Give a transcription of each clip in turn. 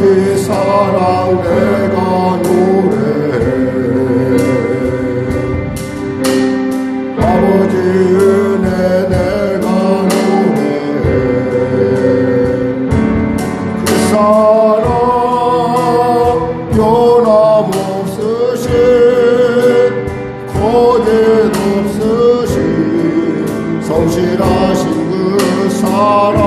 아버지 사랑 내가 노래해. 아버지 은혜 내가 노래해. 그 사랑 변함없으신 거짓 없으신 성실하신 그 사랑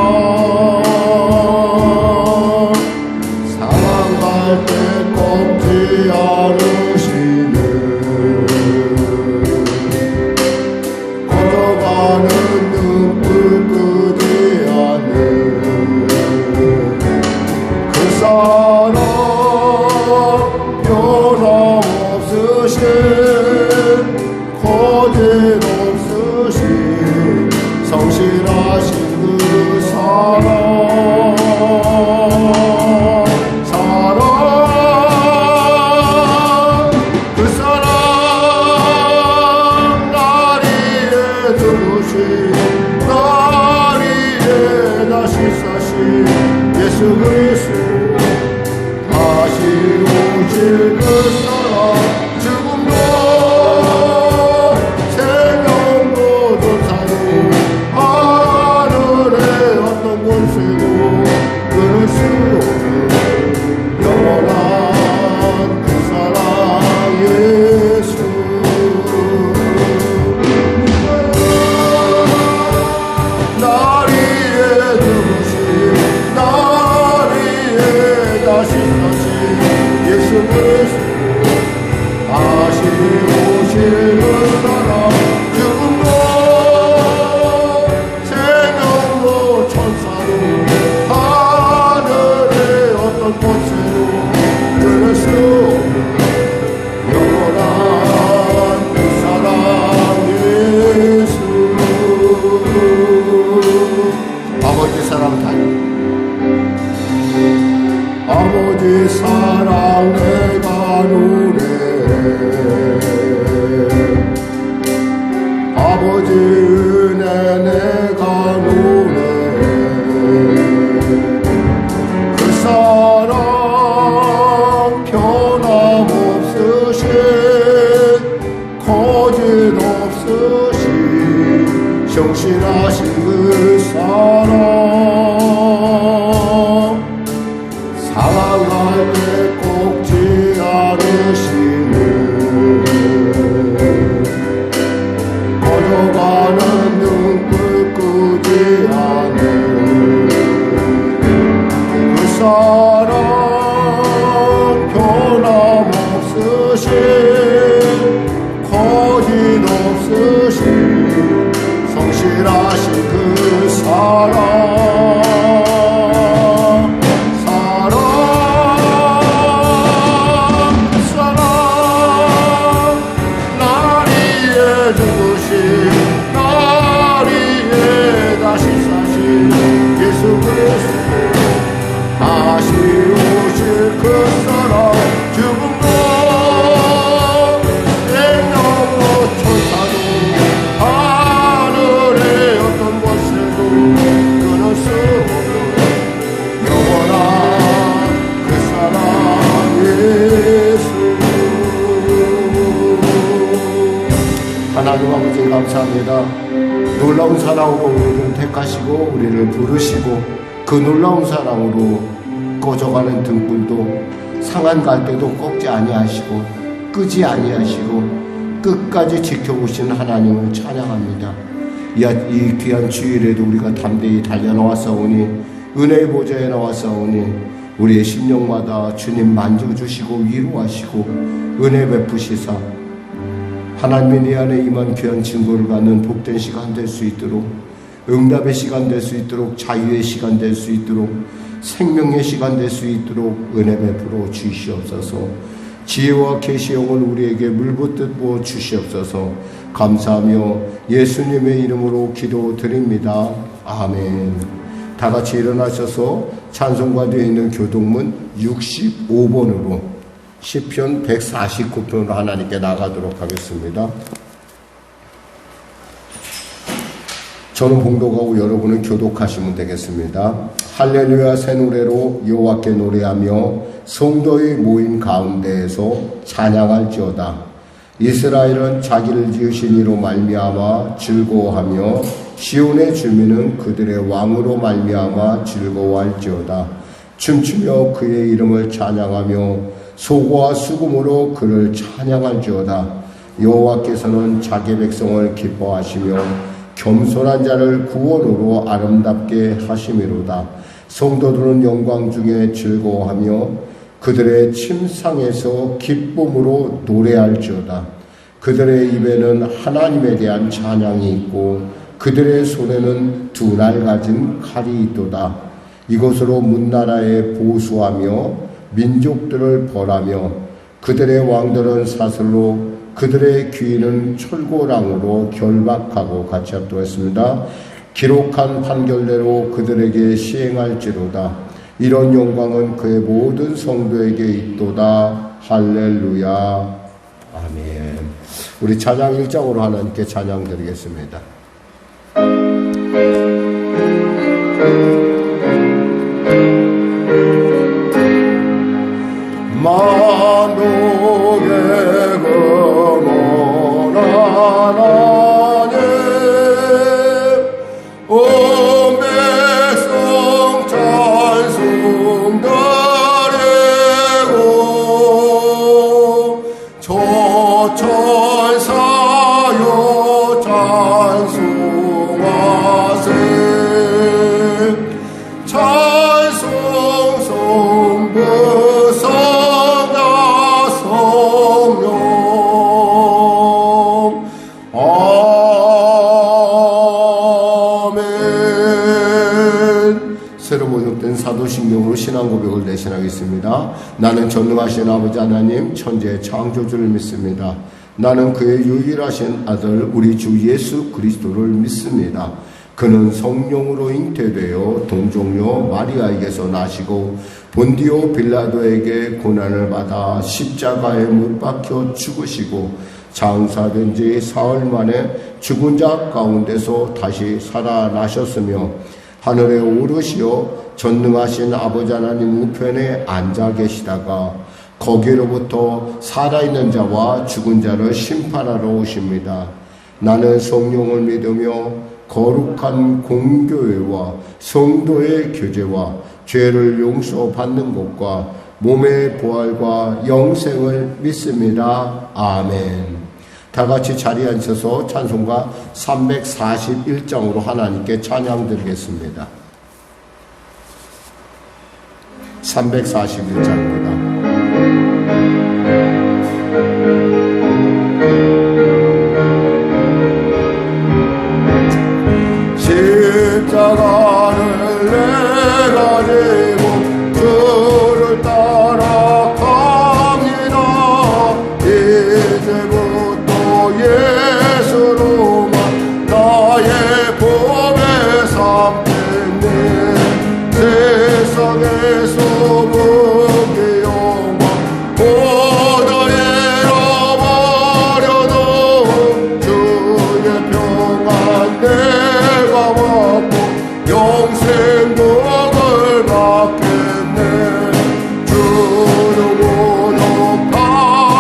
사랑할 때 꺾지 않으시는 꺼져가는 눈불 끄지 않는 그 사랑 변함없으신 거짓 없으신 성실하신 그 사랑 그 사랑 날 위해 두신 날 위해 다시 사신 예수 그리스도 다시 오실 그 사랑 죽음도 생명도 조차도 하늘의 어떤 권세도 끊을 수 없는 영원한 그 사랑 예수 날 위해 두신 날 위해 다시 사신 예수 그리스도 다시 오시는 사랑 죽음도 생명도 천사도 하늘의 어떤 권세도 끊을 수 없는 영원한 그 사랑 예수 아버지 사랑 다니 아버지 사랑 내가 노래해. 아버지 은혜 내가 노래해. 그 사랑 변함없으신 거짓 없으신 성실하신 그 사랑 사랑할 때 꺾지 않으시는 꺼져가는 눈불 끄지 않는 그 사랑 변함없으신 거짓 없으신 성실하신 그 사랑 다시 오실 그 사랑 죽음도 생명도 천사도 하늘의 어떤 것에도 끊을 수 없는 영원한 그 사랑 예수 하나님 아버지 감사합니다. 놀라운 사랑으로 우리를 택하시고 우리를 부르시고 그 놀라운 사랑으로 꺼져가는 등불도 상한 갈대도 꺾지 아니하시고 끄지 아니하시고 끝까지 지켜보신 하나님을 찬양합니다. 이 귀한 주일에도 우리가 담대히 달려나왔사오니 은혜의 보좌에 나왔사오니 우리의 심령마다 주님 만져주시고 위로하시고 은혜 베푸시사 하나님의 내 안에 임한 귀한 증거를 갖는 복된 시간 될 수 있도록 응답의 시간 될 수 있도록 자유의 시간 될 수 있도록 생명의 시간 될 수 있도록 은혜 베풀어 주시옵소서. 지혜와 계시의 영을 우리에게 물붓듯 부어 주시옵소서. 감사하며 예수님의 이름으로 기도드립니다. 아멘. 다 같이 일어나셔서 찬송가 되어 있는 교동문 65번으로 시편 149편으로 하나님께 나가도록 하겠습니다. 저는 봉독하고 여러분은 교독하시면 되겠습니다. 할렐루야 새 노래로 여호와께 노래하며 성도의 모임 가운데에서 찬양할지어다. 이스라엘은 자기를 지으신 이로 말미암아 즐거워하며 시온의 주민은 그들의 왕으로 말미암아 즐거워할지어다. 춤추며 그의 이름을 찬양하며 소고와 수금으로 그를 찬양할지어다. 여호와께서는 자기 백성을 기뻐하시며 겸손한 자를 구원으로 아름답게 하심이로다. 성도들은 영광 중에 즐거워하며 그들의 침상에서 기쁨으로 노래할지어다. 그들의 입에는 하나님에 대한 찬양이 있고 그들의 손에는 두 날 가진 칼이 있도다. 이곳으로 문나라에 보수하며 민족들을 벌하며 그들의 왕들은 사슬로 그들의 귀인은 철고랑으로 결박하고 같이 합독했습니다. 기록한 판결대로 그들에게 시행할지로다. 이런 영광은 그의 모든 성도에게 있도다. 할렐루야. 아멘. 우리 찬양 1장으로 하나님께 찬양 드리겠습니다. 만독의 검은 하나님 온 백성 찬송 드리고 저 천사여 찬송하세 찬송 성부 새로 모독된 사도신경으로 신앙 고백을 대신하겠습니다. 나는 전능하신 아버지 하나님 천지의 창조주를 믿습니다. 나는 그의 유일하신 아들 우리 주 예수 그리스도를 믿습니다. 그는 성령으로 잉태되어 동정녀 마리아에게서 나시고 본디오 빌라도에게 고난을 받아 십자가에 못 박혀 죽으시고 장사된 지 사흘 만에 죽은 자 가운데서 다시 살아나셨으며 하늘에 오르시어 전능하신 아버지 하나님 우편에 앉아 계시다가 거기로부터 살아있는 자와 죽은 자를 심판하러 오십니다. 나는 성령을 믿으며 거룩한 공교회와 성도의 교제와 죄를 용서받는 것과 몸의 부활과 영생을 믿습니다. 아멘. 다 같이 자리에 앉아서 찬송가 341장으로 하나님께 찬양 드리겠습니다. 341장입니다. 십자가를 내가 지고 주를 따라갑니다. 이제부터 예수로만 나의 법에 삼겠네. 세상에서 무기 영광 보다에 잃어버려도 주의 평안 내가 받고 영생복을 받겠네. 주는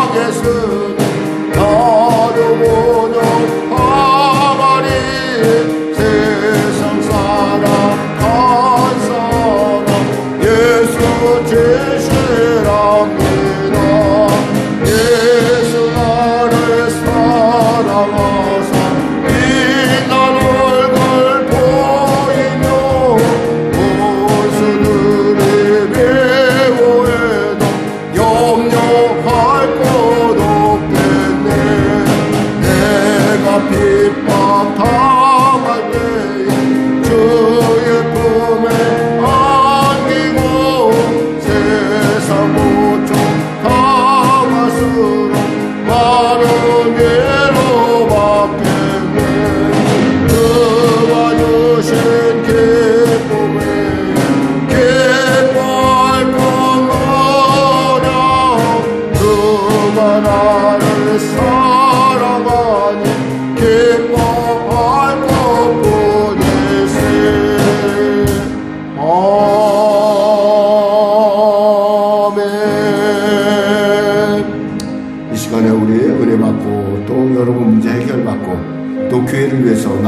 모독하겠으니 나도 모독하가리. 세상 사랑 한 사람 예수 죄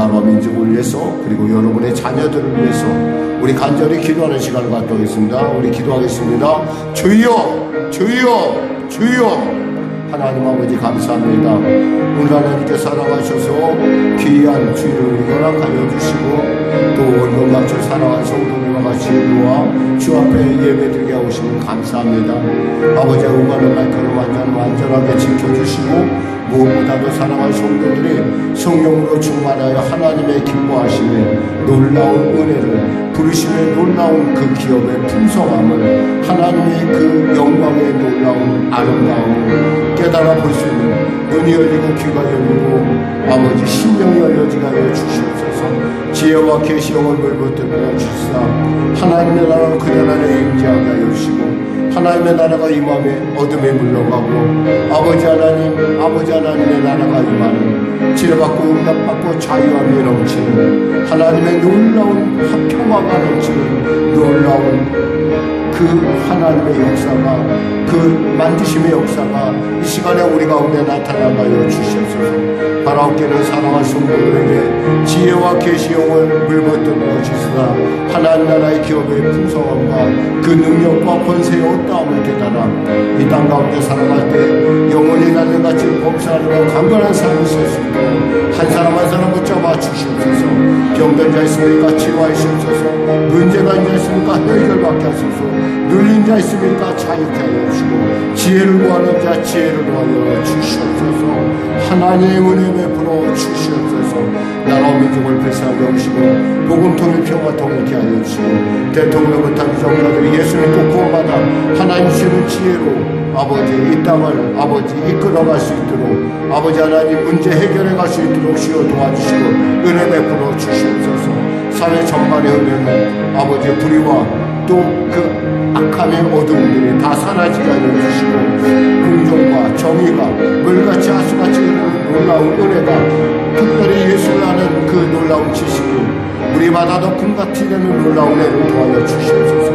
나라와 민족을 위해서 그리고 여러분의 자녀들을 위해서 우리 간절히 기도하는 시간을 갖도록 하겠습니다. 우리 기도하겠습니다. 주여 주여 주여. 하나님 아버지 감사합니다. 오늘 하나님께 살아가셔서 귀한 주일을 허락하여 주시고 또 월급막절 살아간 성도들과 같이 모아 주 앞에 예배드리게 하시면 감사합니다. 아버지의 오가는 날카로운 완전하게 지켜주시고 무엇보다도 사랑할 성도들이 성령으로 충만하여 하나님의 기뻐하심에 놀라운 은혜를 부르심의 놀라운 그 기업의 풍성함을 하나님의 그 영광의 놀라운 아름다움을 깨달아 볼 수 있는 눈이 열리고 귀가 열리고 아버지 심령이 열려지게 하여 주시옵소서. 지혜와 계시형을 물붙들어 주시사 하나님의 나라를 그들 안에 임재하게 하여 주시고 하나님의 나라가 임함에 어둠에 물러가고 아버지 하나님의 나라가 임하는 지혜받고 응답받고 자유함이 넘치는 하나님의 놀라운 평화가 넘치는 놀라운 그 하나님의 역사가 그 만드심의 역사가 이 시간에 우리 가운데 나타나가여 주시옵소서. 바라옵기는 사랑할 성도들에게 지혜와 계시형을 물붙들어 주시사 하나님 나라의 기업의 풍성함과 그 능력과 권세의 어떠함을 깨달아 이 땅 가운데 살아갈 때 영원히 날려같이 범사하는 강건한 삶을 살 수 있도록 한 사람 한 사람 붙잡아 주시옵소서. 병든 자 있습니까? 치유하시옵소서. 문제가 있는 자 있습니까? 해결받게 하소서. 눌린 자 있습니까? 자유케 하여 주시고 지혜를 구하는 자 지혜를 구하여 주시옵소서. 하나님의 은혜 베풀어 주시옵소서. 나라와 민족을 불쌍하게 여기시고 복음 통일 평화 통일케 하여 주시고 대통령부터 비정자들이 예수님께 구원받아 하나님 주시는 지혜로 아버지 이 땅을 아버지 이끌어갈 수 있도록 아버지 하나님 문제 해결해 갈 수 있도록 주여 도와주시고 은혜 베풀어 주시옵소서. 사회 전반의 은혜는 아버지의 불의와 또 그 악함의 어둠들이 다 사라지게 하여 주시고 공정과 정의가 물같이 하수같이 흐르는 놀라운 은혜가 특별히 예수를 아는 그 놀라운 지식이 우리 바다도 금같이 되는 놀라운 은혜를 도와여 주시옵소서.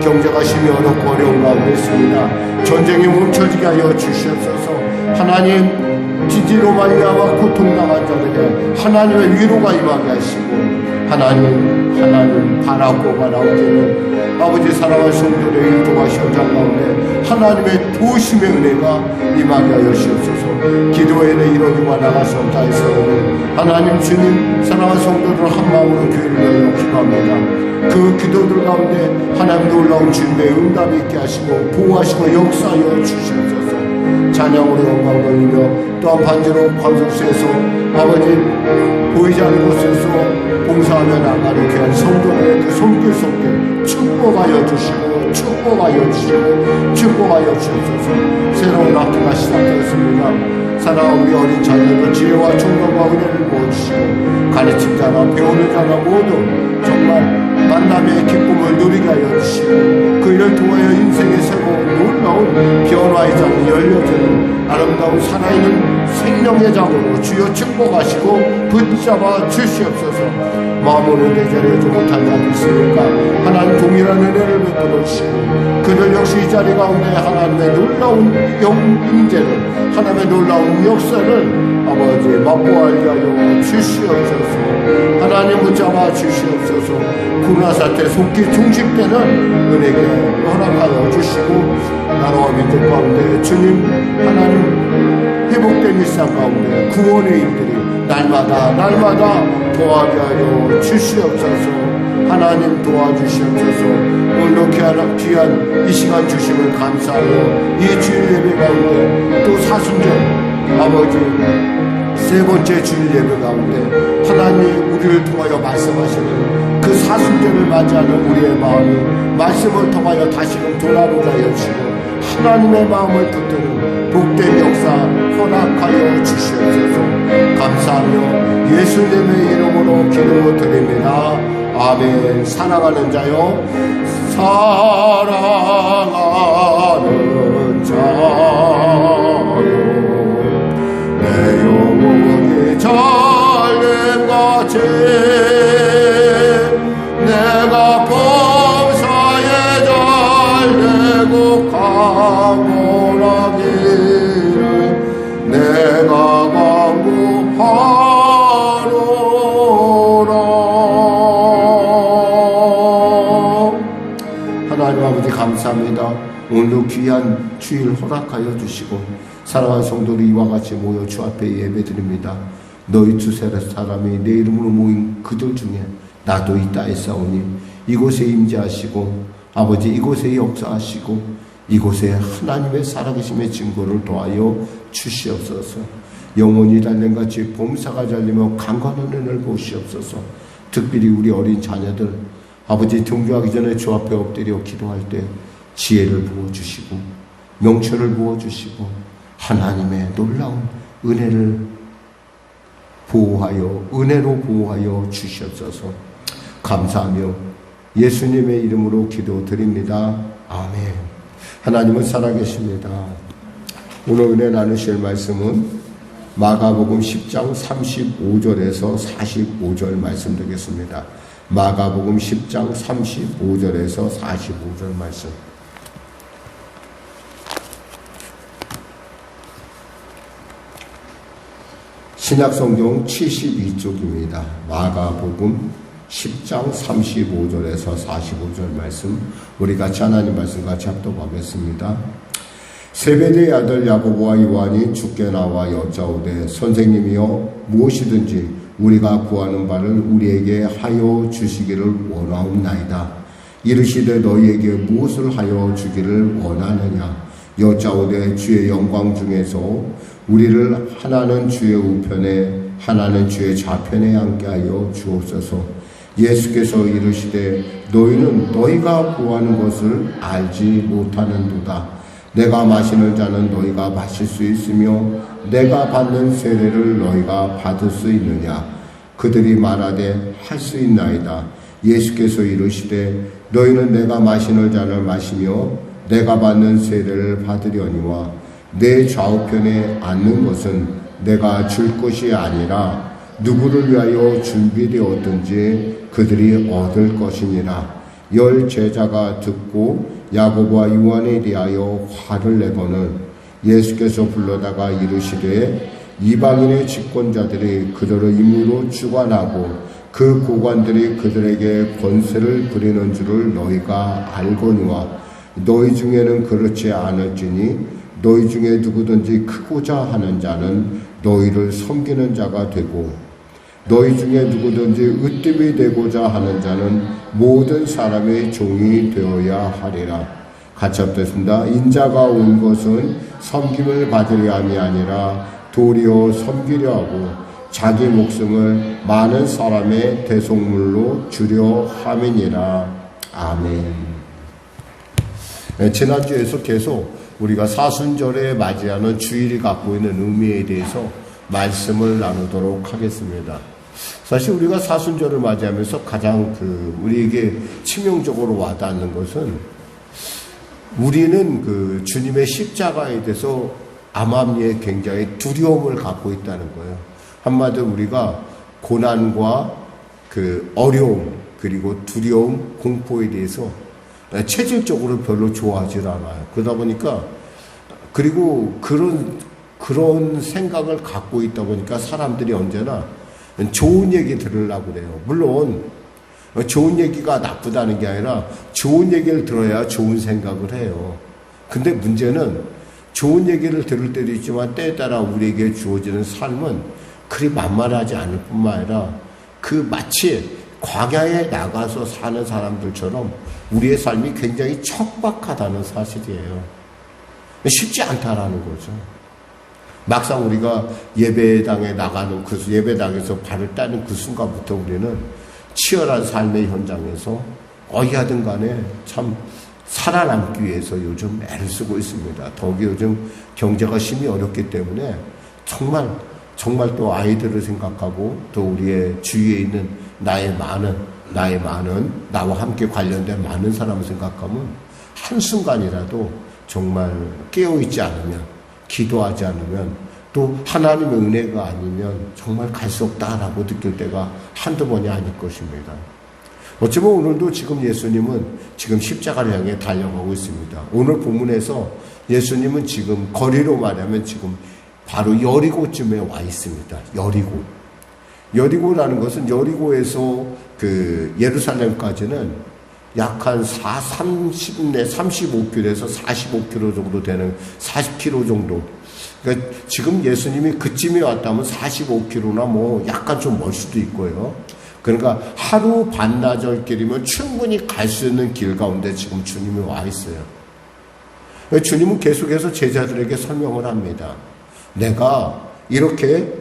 경제가 심히 어렵고 어려운 가운데 있습니다. 전쟁이 멈춰지게 하여 주시옵소서. 하나님 지지로 말미암아 고통당한 자들에게 하나님의 위로가 임하게 하시고 하나님 바라오기는 아버지 사랑하는 성도들의 일도와 현장 가운데 하나님의 도우심의 은혜가 임하게 하여 주옵소서. 기도에는 이루어지고 나가서 없다 해서는 하나님 주님 사랑하는 성도들을 한 마음으로 교회를 위하여 기도합니다. 그 기도들 가운데 하나님 놀라운 주님의 응답이 있게 하시고 보호하시고 역사하여 주시옵소서. 찬양으로 영광 돌리며 또한 반지로 광석수에서 아버지 보이지 않는 곳에서 봉사하며 나가는 귀한 성도들의 그 손길 속에 축복하여 주시고 축복하여 주시고 축복하여 주옵소서. 새로운 학기가 시작되었습니다. 사랑하는 우리 어린 자녀들 지혜와 총명과 은혜를 부어주시고 가르친 자나 배우는 자나 모두 정말 만남의 기쁨을 누리게 하여 주시고 그를 통하여 인생의 새로운 놀라운 변화의 장이 열려지는 아름다운 살아있는 생명의 장으로 주여 축복하시고 붙잡아 주시옵소서. 마음으로 내 자리에 좀 못한 자도 있으니까 하나님 동일한 은혜를 베풀어 주시고 그들 역시 이 자리 가운데 하나님의 놀라운 임재를 하나님의 놀라운 역사를 아버지 맛보아하게 하여 주시옵소서. 하나님 붙잡아 주시옵소서. 코로나사태 속기 중식되는 은혜에 허락하여 주시고 나라와 민족 가운데 주님 하나님 회복된 일상 가운데 구원의 일들이 날마다 도와게 하여 주시옵소서. 하나님 도와주시옵소서. 오늘도 귀한 이 시간 주심을 감사하여 이 주일 예배 가운데 또 사순절 아버지 세 번째 주일 예배 가운데 하나님 우리를 통하여 말씀하시는 그 사순절을 맞이하는 우리의 마음이 말씀을 통하여 다시금 돌아보게 하여 주시고 하나님의 마음을 붙드는 복된 역사 허락하여 주시옵소서. 감사하며 예수님의 이름으로 기도드립니다. 아멘. 사랑하는 자요 사랑하는 자요 내 영혼이 잘됨같이 내가 범사에 잘되고 강건하기를 내가 강구하노라. 하나님 아버지 감사합니다. 오늘도 귀한 주일 허락하여 주시고 사랑하는 성도들이 이와 같이 모여 주 앞에 예배드립니다. 너희 두세 사람이 내 이름으로 모인 그들 중에 나도 있다 했사오니 이곳에 임재하시고 아버지 이곳에 역사하시고 이곳에 하나님의 살아계심의 증거를 더하여 주시옵소서. 영혼이 달랭같이 봄사가 잘리며 강건한 은혜를 보시옵소서. 특별히 우리 어린 자녀들 아버지 등교하기 전에 주 앞에 엎드려 기도할 때 지혜를 부어주시고 명철을 부어주시고 하나님의 놀라운 은혜를 은혜로 보호하여 주시옵소서. 감사하며 예수님의 이름으로 기도드립니다. 아멘. 하나님은 살아계십니다. 오늘 은혜 나누실 말씀은 마가복음 10장 35절에서 45절 말씀 되겠습니다. 마가복음 10장 35절에서 45절 말씀. 신약성경 72쪽입니다. 마가복음 10장 35절에서 45절 말씀, 우리 같이 하나님 말씀 같이 합독하겠습니다. 세베대의 아들 야고보와 요한이 주께 나와 여짜오되 선생님이여 무엇이든지 우리가 구하는 바를 우리에게 하여 주시기를 원하옵나이다. 이르시되 너희에게 무엇을 하여 주기를 원하느냐. 여짜오되 주의 영광 중에서 우리를 하나는 주의 우편에 하나는 주의 좌편에 앉게 하여 주옵소서. 예수께서 이르시되 너희는 너희가 구하는 것을 알지 못하는도다. 내가 마시는 잔은 너희가 마실 수 있으며 내가 받는 세례를 너희가 받을 수 있느냐. 그들이 말하되 할 수 있나이다. 예수께서 이르시되 너희는 내가 마시는 잔을 마시며 내가 받는 세례를 받으려니와 내 좌우편에 앉는 것은 내가 줄 것이 아니라 누구를 위하여 준비되었든지 그들이 얻을 것이니라. 열 제자가 듣고 야고보와 요한에 대하여 화를 내거늘 예수께서 불러다가 이르시되 이방인의 집권자들이 그들의 임으로 주관하고 그 고관들이 그들에게 권세를 부리는 줄을 너희가 알거니와 너희 중에는 그렇지 않을지니 너희 중에 누구든지 크고자 하는 자는 너희를 섬기는 자가 되고 너희 중에 누구든지 으뜸이 되고자 하는 자는 모든 사람의 종이 되어야 하리라. 같이 합됐습니다. 인자가 온 것은 섬김을 받으려 함이 아니라 도리어 섬기려 하고 자기 목숨을 많은 사람의 대속물로 주려 함이니라. 아멘. 지난주에서 계속 우리가 사순절에 맞이하는 주일이 갖고 있는 의미에 대해서 말씀을 나누도록 하겠습니다. 사실 우리가 사순절을 맞이하면서 가장 우리에게 치명적으로 와닿는 것은 우리는 주님의 십자가에 대해서 암암리에 굉장히 두려움을 갖고 있다는 거예요. 한마디로 우리가 고난과 어려움 그리고 두려움, 공포에 대해서 체질적으로 별로 좋아하지 않아요. 그러다 보니까 그리고 그런 생각을 갖고 있다 보니까 사람들이 언제나 좋은 얘기 들으려고 그래요. 물론 좋은 얘기가 나쁘다는 게 아니라 좋은 얘기를 들어야 좋은 생각을 해요. 근데 문제는 좋은 얘기를 들을 때도 있지만 때에 따라 우리에게 주어지는 삶은 그리 만만하지 않을 뿐만 아니라 마치 광야에 나가서 사는 사람들처럼 우리의 삶이 굉장히 척박하다는 사실이에요. 쉽지 않다라는 거죠. 막상 우리가 예배당에 나가는 예배당에서 발을 따는 그 순간부터 우리는 치열한 삶의 현장에서 어디하든 간에 참 살아남기 위해서 요즘 애를 쓰고 있습니다. 더욱이 요즘 경제가 심히 어렵기 때문에 정말 또 아이들을 생각하고 또 우리의 주위에 있는 나와 함께 관련된 많은 사람을 생각하면 한순간이라도 정말 깨어있지 않으면, 기도하지 않으면, 또 하나님의 은혜가 아니면 정말 갈 수 없다라고 느낄 때가 한두 번이 아닐 것입니다. 어쩌면 오늘도 지금 예수님은 지금 십자가를 향해 달려가고 있습니다. 오늘 본문에서 예수님은 지금 거리로 말하면 지금 바로 여리고쯤에 와 있습니다. 여리고라는 것은 여리고에서 예루살렘까지는 약 한 35km에서 45km 정도 되는 40km 정도. 그러니까 지금 예수님이 그쯤에 왔다면 45km나 뭐 약간 좀 멀 수도 있고요. 그러니까 하루 반나절 길이면 충분히 갈 수 있는 길 가운데 지금 주님이 와 있어요. 주님은 계속해서 제자들에게 설명을 합니다. 내가 이렇게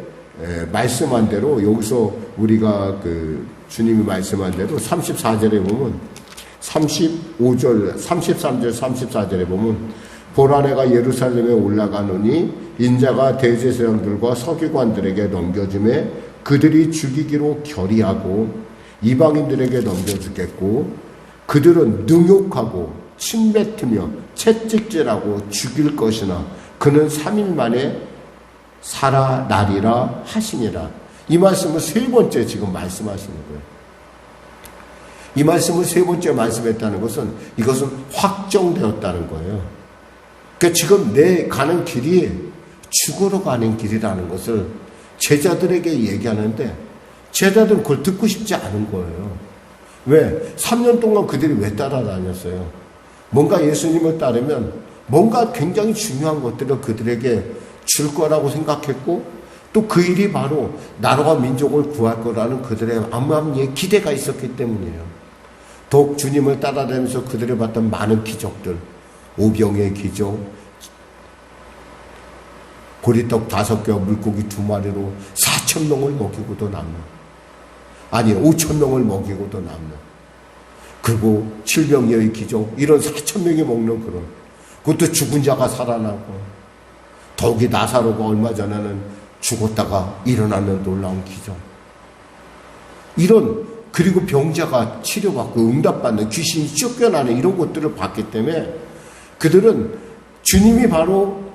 말씀한 대로, 여기서 우리가 주님이 말씀한 대로 34절에 보면 35절, 33절, 34절에 보면 보라 내가 예루살렘에 올라가노니 인자가 대제사장들과 서기관들에게 넘겨주매 그들이 죽이기로 결의하고 이방인들에게 넘겨주겠고 그들은 능욕하고 침뱉으며 채찍질하고 죽일 것이나 그는 3일 만에 살아나리라 하시니라. 이 말씀을 세 번째 지금 말씀하시는 거예요. 이 말씀을 세 번째 말씀했다는 것은 이것은 확정되었다는 거예요. 그러니까 지금 내 가는 길이 죽으러 가는 길이라는 것을 제자들에게 얘기하는데 제자들은 그걸 듣고 싶지 않은 거예요. 왜? 3년 동안 그들이 왜 따라다녔어요? 뭔가 예수님을 따르면 뭔가 굉장히 중요한 것들을 그들에게 줄 거라고 생각했고 또 그 일이 바로 나라와 민족을 구할 거라는 그들의 암암리에 기대가 있었기 때문이에요. 더욱 주님을 따라다니면서 그들이 봤던 많은 기적들, 오병의 기적, 보리떡 5개와 물고기 2마리로 4,000명을 먹이고도 남는, 아니 5,000명을 먹이고도 남는, 그리고 칠병이의 기적, 이런 4,000명이 먹는 그런, 그것도 죽은 자가 살아나고, 더욱이 나사로가 얼마 전에는 죽었다가 일어나는 놀라운 기적, 이런, 그리고 병자가 치료받고 응답받는, 귀신이 쫓겨나는 이런 것들을 봤기 때문에 그들은 주님이 바로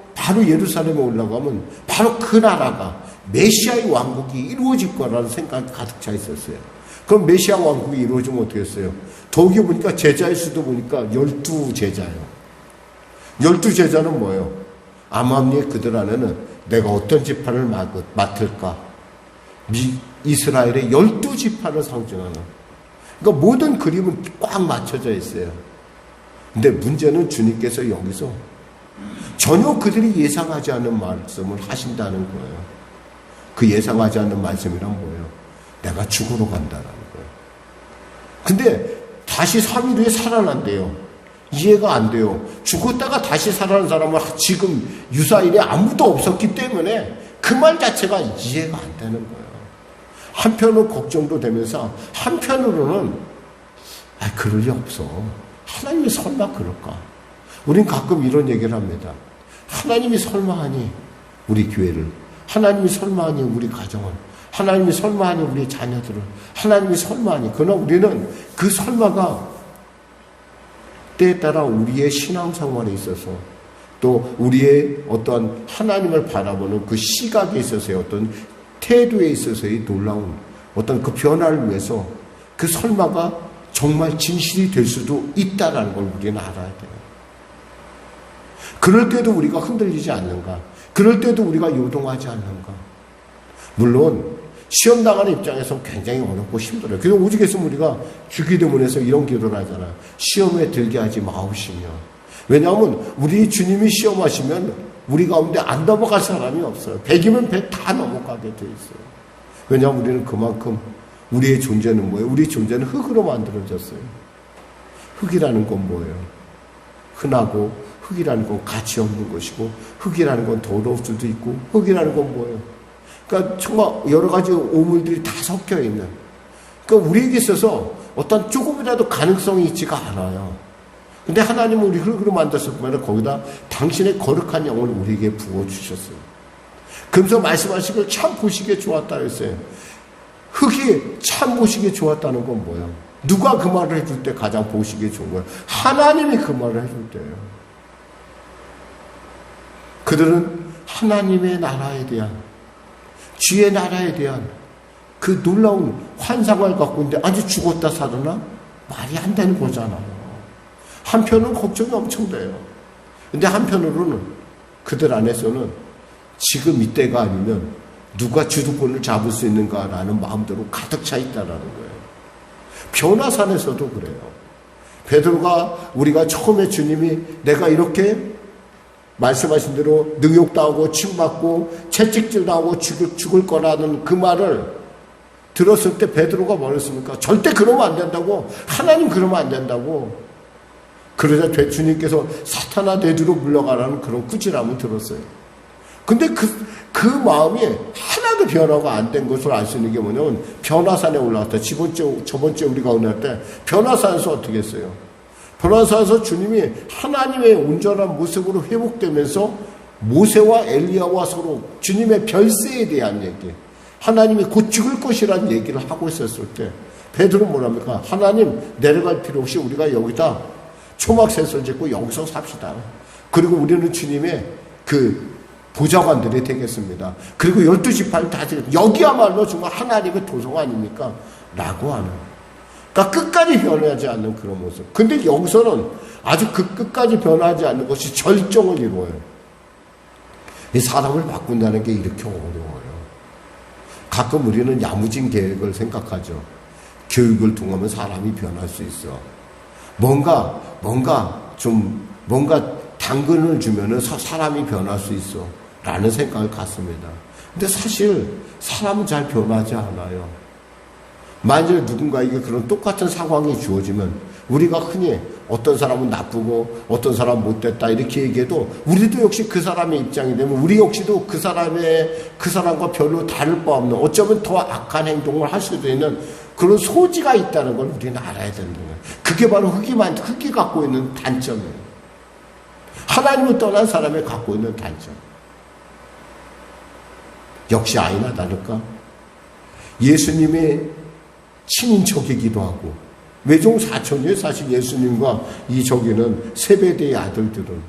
예루살렘에 올라가면 바로 그 나라가 메시아의 왕국이 이루어질 거라는 생각이 가득 차 있었어요. 그럼 메시아 왕국이 이루어지면 어떻게 했어요? 더욱이 보니까 제자의 수도 보니까 12제자예요. 12제자는 뭐예요? 암암리에 그들 안에는 내가 어떤 지파를 맡을까? 이스라엘의 12지파를 상징하는. 그러니까 모든 그림은 꽉 맞춰져 있어요. 근데 문제는 주님께서 여기서 전혀 그들이 예상하지 않는 말씀을 하신다는 거예요. 그 예상하지 않는 말씀이란 뭐예요? 내가 죽으러 간다는 거예요. 근데 다시 3일 후에 살아난대요. 이해가 안 돼요. 죽었다가 다시 살아난 사람은 지금 유사일에 아무도 없었기 때문에 그 말 자체가 이해가 안 되는 거예요. 한편으로 걱정도 되면서 한편으로는 그럴 리 없어. 하나님이 설마 그럴까? 우린 가끔 이런 얘기를 합니다. 하나님이 설마하니 우리 교회를, 하나님이 설마하니 우리 가정을, 하나님이 설마하니 우리 자녀들을, 하나님이 설마하니. 그러나 우리는 그 설마가 때에 따라 우리의 신앙생활에 있어서 또 우리의 어떤 하나님을 바라보는 그 시각에 있어서의 어떤 태도에 있어서의 놀라운 어떤 그 변화를 위해서 그 설마가 정말 진실이 될 수도 있다는 걸 우리는 알아야 돼요. 그럴 때도 우리가 흔들리지 않는가? 그럴 때도 우리가 요동하지 않는가? 물론 시험 당하는 입장에서 굉장히 어렵고 힘들어요. 그래서 오직에서 우리가 주기도문에서 이런 기도를 하잖아요. 시험에 들게 하지 마옵시며. 왜냐하면 우리 주님이 시험하시면 우리 가운데 안 넘어갈 사람이 없어요. 100이면 100 다 넘어가게 돼 있어요. 왜냐하면 우리는 그만큼 우리의 존재는 뭐예요? 우리 존재는 흙으로 만들어졌어요. 흙이라는 건 뭐예요? 흔하고 흙이라는 건 가치 없는 것이고 흙이라는 건 더러울 수도 있고 흙이라는 건 뭐예요? 그러니까 정말 여러 가지 오물들이 다 섞여 있는. 그러니까 우리에게 있어서 어떤 조금이라도 가능성이 있지가 않아요. 근데 하나님은 우리 흙으로 만드셨으면 거기다 당신의 거룩한 영혼을 우리에게 부어주셨어요. 그러면서 말씀하시길 참 보시기에 좋았다 했어요. 흙이 참 보시기에 좋았다는 건 뭐예요? 누가 그 말을 해줄 때 가장 보시기에 좋은 거예요? 하나님이 그 말을 해줄 때예요. 그들은 하나님의 나라에 대한, 주의 나라에 대한 그 놀라운 환상을 갖고 있는데 아주 죽었다 살아나? 말이 안 되는 거잖아요. 한편은 걱정이 엄청 돼요. 근데 한편으로는 그들 안에서는 지금 이때가 아니면 누가 주도권을 잡을 수 있는가라는 마음대로 가득 차 있다라는 거예요. 변화산에서도 그래요. 베드로가 우리가 처음에 주님이 내가 이렇게 말씀하신 대로 능욕당하고 침받고 채찍질당하고 죽을 거라는 그 말을 들었을 때 베드로가 뭐랬습니까? 절대 그러면 안 된다고. 하나님 그러면 안 된다고. 그러자 주님께서 사탄아 내 뒤로 물러가라는 그런 꾸지람을 들었어요. 근데 그 마음이 하나도 변화가 안 된 것을 알 수 있는 게 뭐냐면 변화산에 올라갔다. 저번주에 우리가 은혜할 때 변화산에서 어떻게 했어요? 변화산에서 주님이 하나님의 온전한 모습으로 회복되면서 모세와 엘리야와 서로 주님의 별세에 대한 얘기, 하나님이 곧 죽을 것이라는 얘기를 하고 있었을 때 베드로는 뭐랍니까? 하나님 내려갈 필요 없이 우리가 여기다 초막셋을 짓고 여기서 삽시다. 그리고 우리는 주님의 그 보좌관들이 되겠습니다. 그리고 12지파를 다 여기야말로 정말 하나님의 도성 아닙니까? 라고 하는. 그러니까 끝까지 변하지 않는 그런 모습. 근데 여기서는 아주 그 끝까지 변하지 않는 것이 절정을 이루어요. 이 사람을 바꾼다는 게 이렇게 어려워요. 가끔 우리는 야무진 계획을 생각하죠. 교육을 통하면 사람이 변할 수 있어. 뭔가 당근을 주면은 사람이 변할 수 있어. 라는 생각을 갖습니다. 근데 사실 사람은 잘 변하지 않아요. 만일 누군가에게 그런 똑같은 상황이 주어지면 우리가 흔히 어떤 사람은 나쁘고 어떤 사람은 못됐다 이렇게 얘기해도 우리도 역시 그 사람의 입장이 되면 우리 역시도 그 사람과 별로 다를 바 없는 어쩌면 더 악한 행동을 할 수도 있는 그런 소지가 있다는 걸 우리는 알아야 되는 거예요. 그게 바로 흙이 갖고 있는 단점이에요. 하나님을 떠난 사람이 갖고 있는 단점. 역시 아니나 다를까? 예수님의 친인척이기도 하고 외종 사촌이에요. 사실 예수님과 이 저기는 세베대의 아들들은.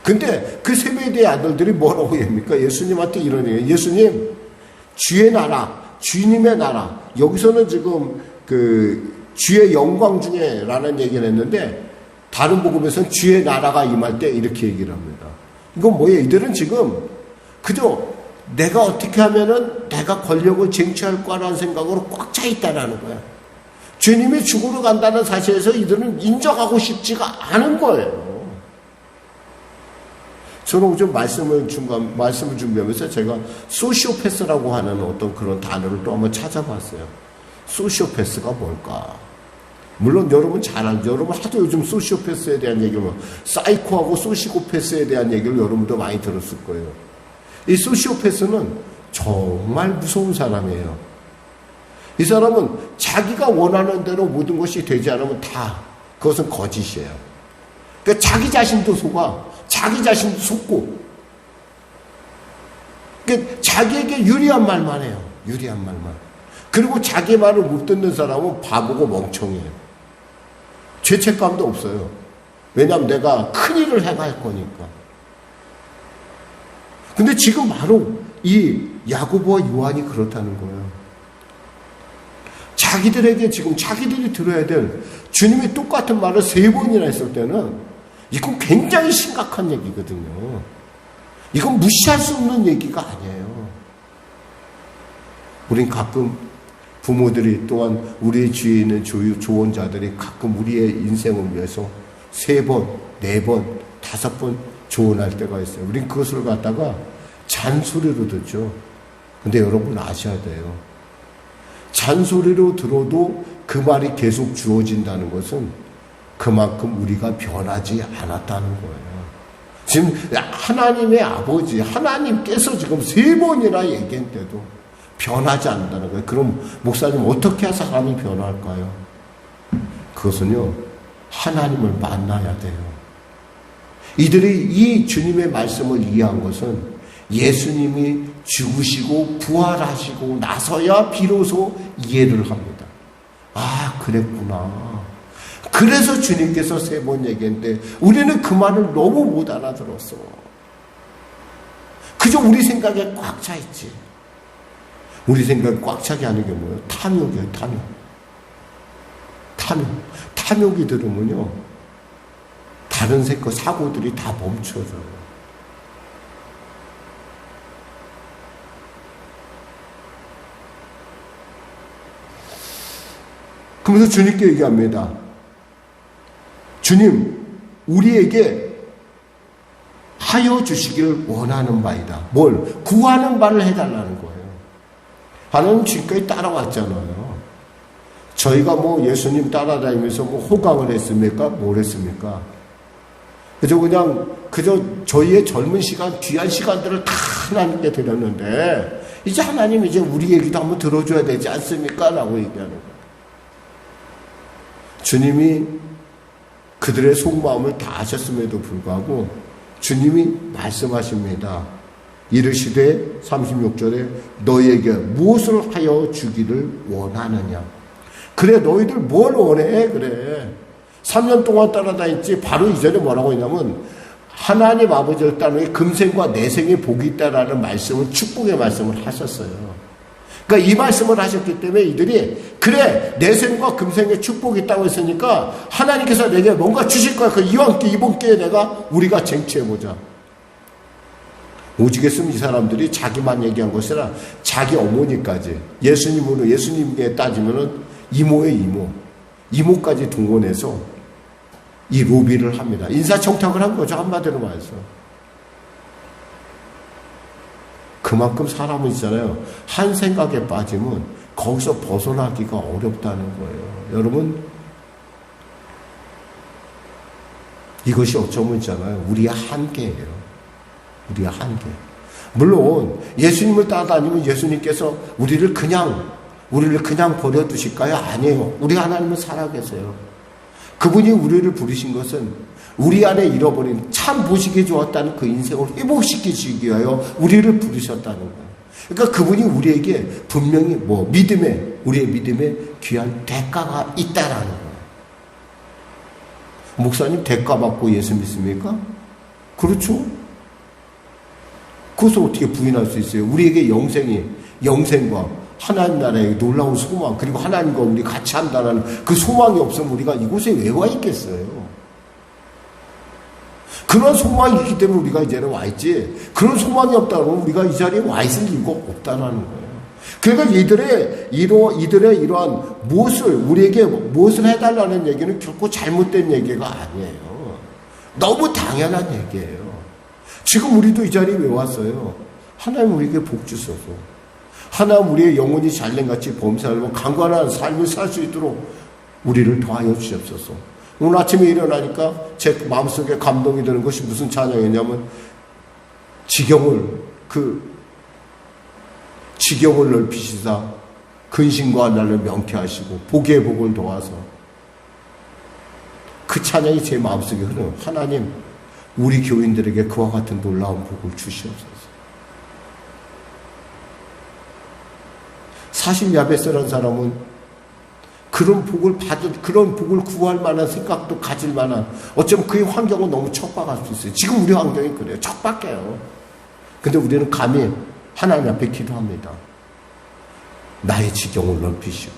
근데 그 세베대의 아들들이 뭐라고 합니까? 예수님한테 이런 얘기예요. 예수님, 주의 나라, 주님의 나라. 여기서는 지금 그 주의 영광 중에 라는 얘기를 했는데 다른 복음에서는 주의 나라가 임할 때 이렇게 얘기를 합니다. 이건 뭐예요? 이들은 지금 그저 내가 어떻게 하면은 내가 권력을 쟁취할 거라는 생각으로 꽉 차 있다라는 거야. 주님이 죽으러 간다는 사실에서 이들은 인정하고 싶지가 않은 거예요. 저는 오늘 말씀을 준비하면서 제가 소시오패스라고 하는 어떤 그런 단어를 또 한번 찾아봤어요. 소시오패스가 뭘까? 물론 여러분 잘 알죠. 여러분 하도 요즘 소시오패스에 대한 얘기를 사이코하고 소시코패스에 대한 얘기를 여러분도 많이 들었을 거예요. 이 소시오패스는 정말 무서운 사람이에요. 이 사람은 자기가 원하는 대로 모든 것이 되지 않으면 다 그것은 거짓이에요. 그러니까 자기 자신도 속아, 자기 자신도 속고, 그러니까 자기에게 유리한 말만 해요. 유리한 말만. 그리고 자기 말을 못 듣는 사람은 바보고 멍청이에요. 죄책감도 없어요. 왜냐하면 내가 큰일을 행할 거니까. 근데 지금 바로 이 야고보와 요한이 그렇다는 거예요. 자기들에게 지금 자기들이 들어야 될 주님이 똑같은 말을 3번이나 했을 때는 이건 굉장히 심각한 얘기거든요. 이건 무시할 수 없는 얘기가 아니에요. 우린 가끔 부모들이 또한 우리의 주위에 있는 조언자들이 가끔 우리의 인생을 위해서 3번, 4번, 5번 조언할 때가 있어요. 우린 그것을 갖다가 잔소리로 듣죠. 근데 여러분 아셔야 돼요. 잔소리로 들어도 그 말이 계속 주어진다는 것은 그만큼 우리가 변하지 않았다는 거예요. 지금 하나님의 아버지, 하나님께서 지금 3번이나 얘기했는데도 변하지 않는다는 거예요. 그럼 목사님 어떻게 해야 사람이 변할까요? 그것은요, 하나님을 만나야 돼요. 이들이 이 주님의 말씀을 이해한 것은 예수님이 죽으시고 부활하시고 나서야 비로소 이해를 합니다. 아, 그랬구나. 그래서 주님께서 3번 얘기했는데 우리는 그 말을 너무 못 알아들었어. 그저 우리 생각에 꽉 차 있지. 우리 생각에 꽉 차게 하는 게 뭐예요? 탐욕이에요, 탐욕. 탐욕이 들으면요, 다른 사고들이 다 멈춰져요. 그러면서 주님께 얘기합니다. 주님, 우리에게 하여 주시기를 원하는 바이다. 뭘? 구하는 바를 해달라는 거예요. 하나님 지금까지 따라왔잖아요. 저희가 뭐 예수님 따라다니면서 뭐 호강을 했습니까? 뭘 했습니까? 그저 저희의 젊은 시간, 귀한 시간들을 다 하나님께 드렸는데, 이제 하나님 이제 우리 얘기도 한번 들어줘야 되지 않습니까? 라고 얘기하는 거예요. 주님이 그들의 속마음을 다 아셨음에도 불구하고 주님이 말씀하십니다. 이르시되 36절에 너희에게 무엇을 하여 주기를 원하느냐. 그래, 너희들 뭘 원해? 그래. 3년 동안 따라다녔지. 바로 이전에 뭐라고 했냐면 하나님 아버지를 따르는 금생과 내생의 복이 있다라는 말씀을, 축복의 말씀을 하셨어요. 그러니까 이 말씀을 하셨기 때문에 이들이 그래, 내생과 금생의 축복이 있다고 했으니까 하나님께서 내게 뭔가 주실 거야. 그 이번 기회에 우리가 쟁취해보자. 오직했으면 이 사람들이 자기만 얘기한 것이 아니라 자기 어머니까지, 예수님에 따지면은 이모의 이모까지 동원해서 이 로비를 합니다. 인사청탁을 한 거죠. 한마디로 말해서. 그만큼 사람은 있잖아요. 한 생각에 빠지면 거기서 벗어나기가 어렵다는 거예요. 여러분, 이것이 어쩌면 있잖아요. 우리의 한계예요. 우리의 한계. 물론 예수님을 따라다니면 예수님께서 우리를 그냥 버려두실까요? 아니에요. 우리 하나님은 살아계세요. 그분이 우리를 부르신 것은 우리 안에 잃어버린 참 보시기에 좋았다는 그 인생을 회복시키시기 위하여 우리를 부르셨다는 거예요. 그러니까 그분이 우리에게 분명히 우리의 믿음에 귀한 대가가 있다라는 거예요. 목사님 대가 받고 예수 믿습니까? 그렇죠. 그것을 어떻게 부인할 수 있어요? 우리에게 영생과 하나님 나라의 놀라운 소망, 그리고 하나님과 우리 같이 한다는 그 소망이 없으면 우리가 이곳에 왜 와 있겠어요? 그런 소망이 있기 때문에 우리가 이제는 와 있지, 그런 소망이 없다면 우리가 이 자리에 와 있을 이유가 없다는 거예요. 그러니까 이들의 이러한 우리에게 무엇을 해달라는 얘기는 결코 잘못된 얘기가 아니에요. 너무 당연한 얘기예요. 지금 우리도 이 자리에 왜 왔어요? 하나님 우리에게 복 주소서. 하나님 우리의 영혼이 잘된같이 범사하고 강건한 삶을 살 수 있도록 우리를 도와여 주옵소서. 오늘 아침에 일어나니까 제 마음속에 감동이 드는 것이 무슨 찬양이냐면 지경을 넓히시사 근심과 날을 명쾌하시고 복의 복을 도와서, 그 찬양이 제 마음속에 흐르는, 하나님 우리 교인들에게 그와 같은 놀라운 복을 주시옵소서. 사실 야베스라는 사람은 그런 복을 구할 만한 생각도 가질 만한, 어쩌면 그의 환경은 너무 척박할 수 있어요. 지금 우리 환경이 그래요. 척박해요. 근데 우리는 감히 하나님 앞에 기도합니다. 나의 지경을 넓히시고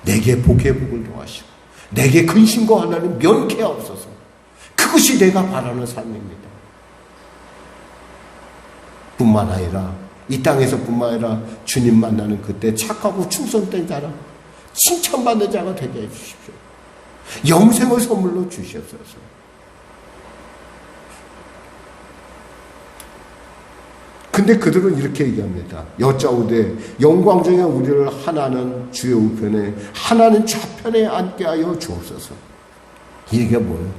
내게 복의 복을 도와시고 내게 근심과 환난을 면케하옵소서. 그것이 내가 바라는 삶입니다. 뿐만 아니라 이 땅에서뿐만 아니라 주님 만나는 그때 착하고 충성된 자라, 칭찬받는 자가 되게 해주십시오. 영생을 선물로 주시옵소서. 근데 그들은 이렇게 얘기합니다. 여짜오되 영광 중에 우리를 하나는 주의 우편에 하나는 좌편에 앉게 하여 주옵소서. 이 얘기가 뭐예요?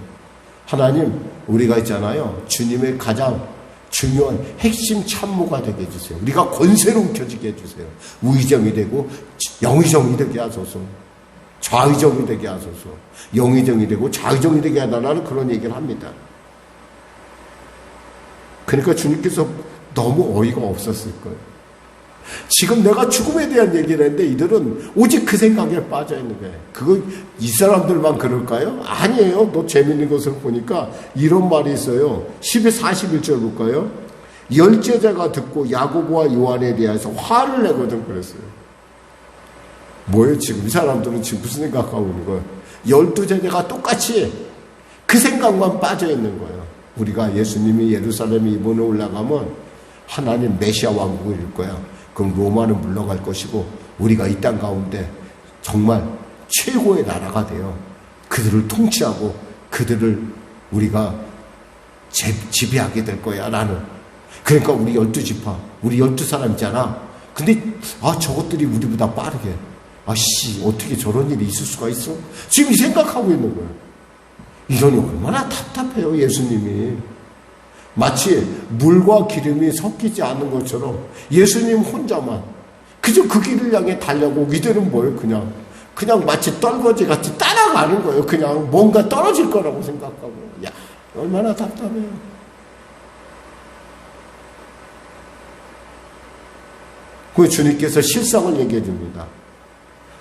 하나님, 우리가 있잖아요. 주님의 가장 중요한 핵심 참모가 되게 해주세요. 우리가 권세로 움켜쥐게 해주세요. 우의정이 되고 영의정이 되게 하소서. 좌의정이 되게 하소서. 영의정이 되고 좌의정이 되게 하달라는 그런 얘기를 합니다. 그러니까 주님께서 너무 어이가 없었을 거예요. 지금 내가 죽음에 대한 얘기를 했는데 이들은 오직 그 생각에 빠져 있는 거예요. 그거 이 사람들만 그럴까요? 아니에요. 또 재밌는 것을 보니까 이런 말이 있어요. 41절 볼까요? 열제자가 듣고 야고보와 요한에 대해서 화를 내거든 그랬어요. 뭐예요? 지금 이 사람들은 지금 무슨 생각하고 있는 거예요? 12제자가 똑같이 그 생각만 빠져 있는 거예요. 우리가 예수님이 예루살렘에 이번에 올라가면 하나님 메시아 왕국을 이룰 거야. 그럼 로마는 물러갈 것이고 우리가 이 땅 가운데 정말 최고의 나라가 되어 그들을 통치하고 그들을 우리가 지배하게 될 거야, 나는. 그러니까 우리 12지파, 우리 12사람이잖아. 근데 저것들이 우리보다 빠르게. 어떻게 저런 일이 있을 수가 있어? 지금 생각하고 있는 거예요. 이러니 얼마나 답답해요, 예수님이. 마치 물과 기름이 섞이지 않는 것처럼 예수님 혼자만 그저 그 길을 향해 달려고 이들은 뭐예요? 그냥 마치 떨거지 같이 따라가는 거예요. 그냥 뭔가 떨어질 거라고 생각하고. 야, 얼마나 답답해요. 그 주님께서 실상을 얘기해 줍니다.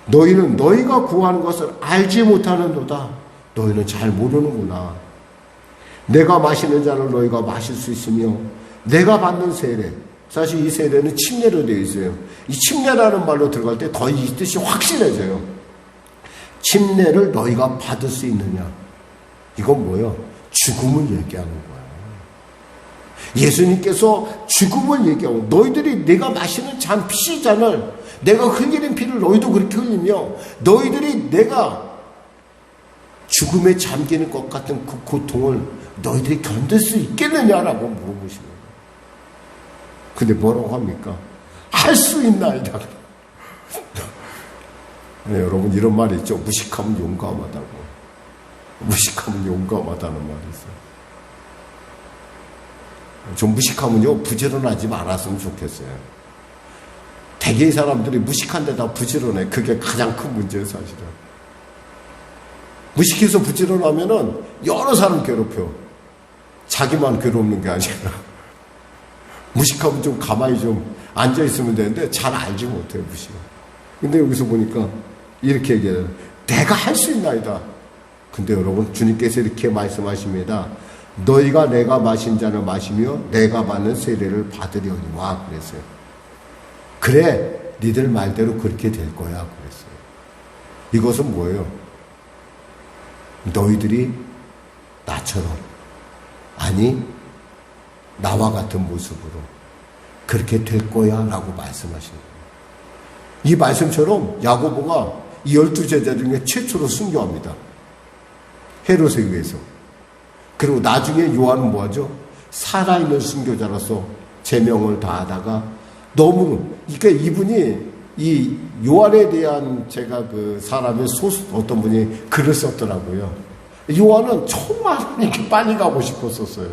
너희는 너희가 구하는 것을 알지 못하는도다. 너희는 잘 모르는구나. 내가 마시는 잔을 너희가 마실 수 있으며 내가 받는 세례, 사실 이 세례는 침례로 되어 있어요. 이 침례라는 말로 들어갈 때 더 이 뜻이 확실해져요. 침례를 너희가 받을 수 있느냐. 이건 뭐예요? 죽음을 얘기하는 거예요. 예수님께서 죽음을 얘기하고, 너희들이 내가 마시는 잔, 피의 잔을, 내가 흘리는 피를 너희도 그렇게 흘리며 너희들이 내가 죽음에 잠기는 것 같은 그 고통을 너희들이 견딜 수 있겠느냐라고 물어보시는 거예요. 근데 뭐라고 합니까? 할 수 있나이다. 네, 여러분, 이런 말이 있죠. 무식하면 용감하다고. 무식하면 용감하다는 말이 있어요. 좀 무식하면요, 부지런하지 말았으면 좋겠어요. 대개의 사람들이 무식한 데다 부지런해. 그게 가장 큰 문제예요, 사실은. 무식해서 부지런하면은 여러 사람 괴롭혀. 자기만 괴롭는 게 아니라. 무식하면 좀 가만히 좀 앉아있으면 되는데 잘 알지 못해요, 무식은. 근데 여기서 보니까 이렇게 얘기해요. 내가 할 수 있나이다. 근데 여러분, 주님께서 이렇게 말씀하십니다. 너희가 내가 마신 잔을 마시며 내가 받는 세례를 받으려니와 그랬어요. 그래, 니들 말대로 그렇게 될 거야 그랬어요. 이것은 뭐예요? 너희들이 나처럼, 아니 나와 같은 모습으로 그렇게 될 거야 라고 말씀하시는 거예요. 이 말씀처럼 야고보가 이 12제자 중에 최초로 순교합니다. 헤롯에 의해서. 그리고 나중에 요한은 뭐하죠? 살아있는 순교자로서 제명을 다하다가 너무, 그러니까 이분이 이 요한에 대한 제가 그 사람의 어떤 분이 글을 썼더라고요. 요한은 정말 이렇게 빨리 가고 싶었었어요.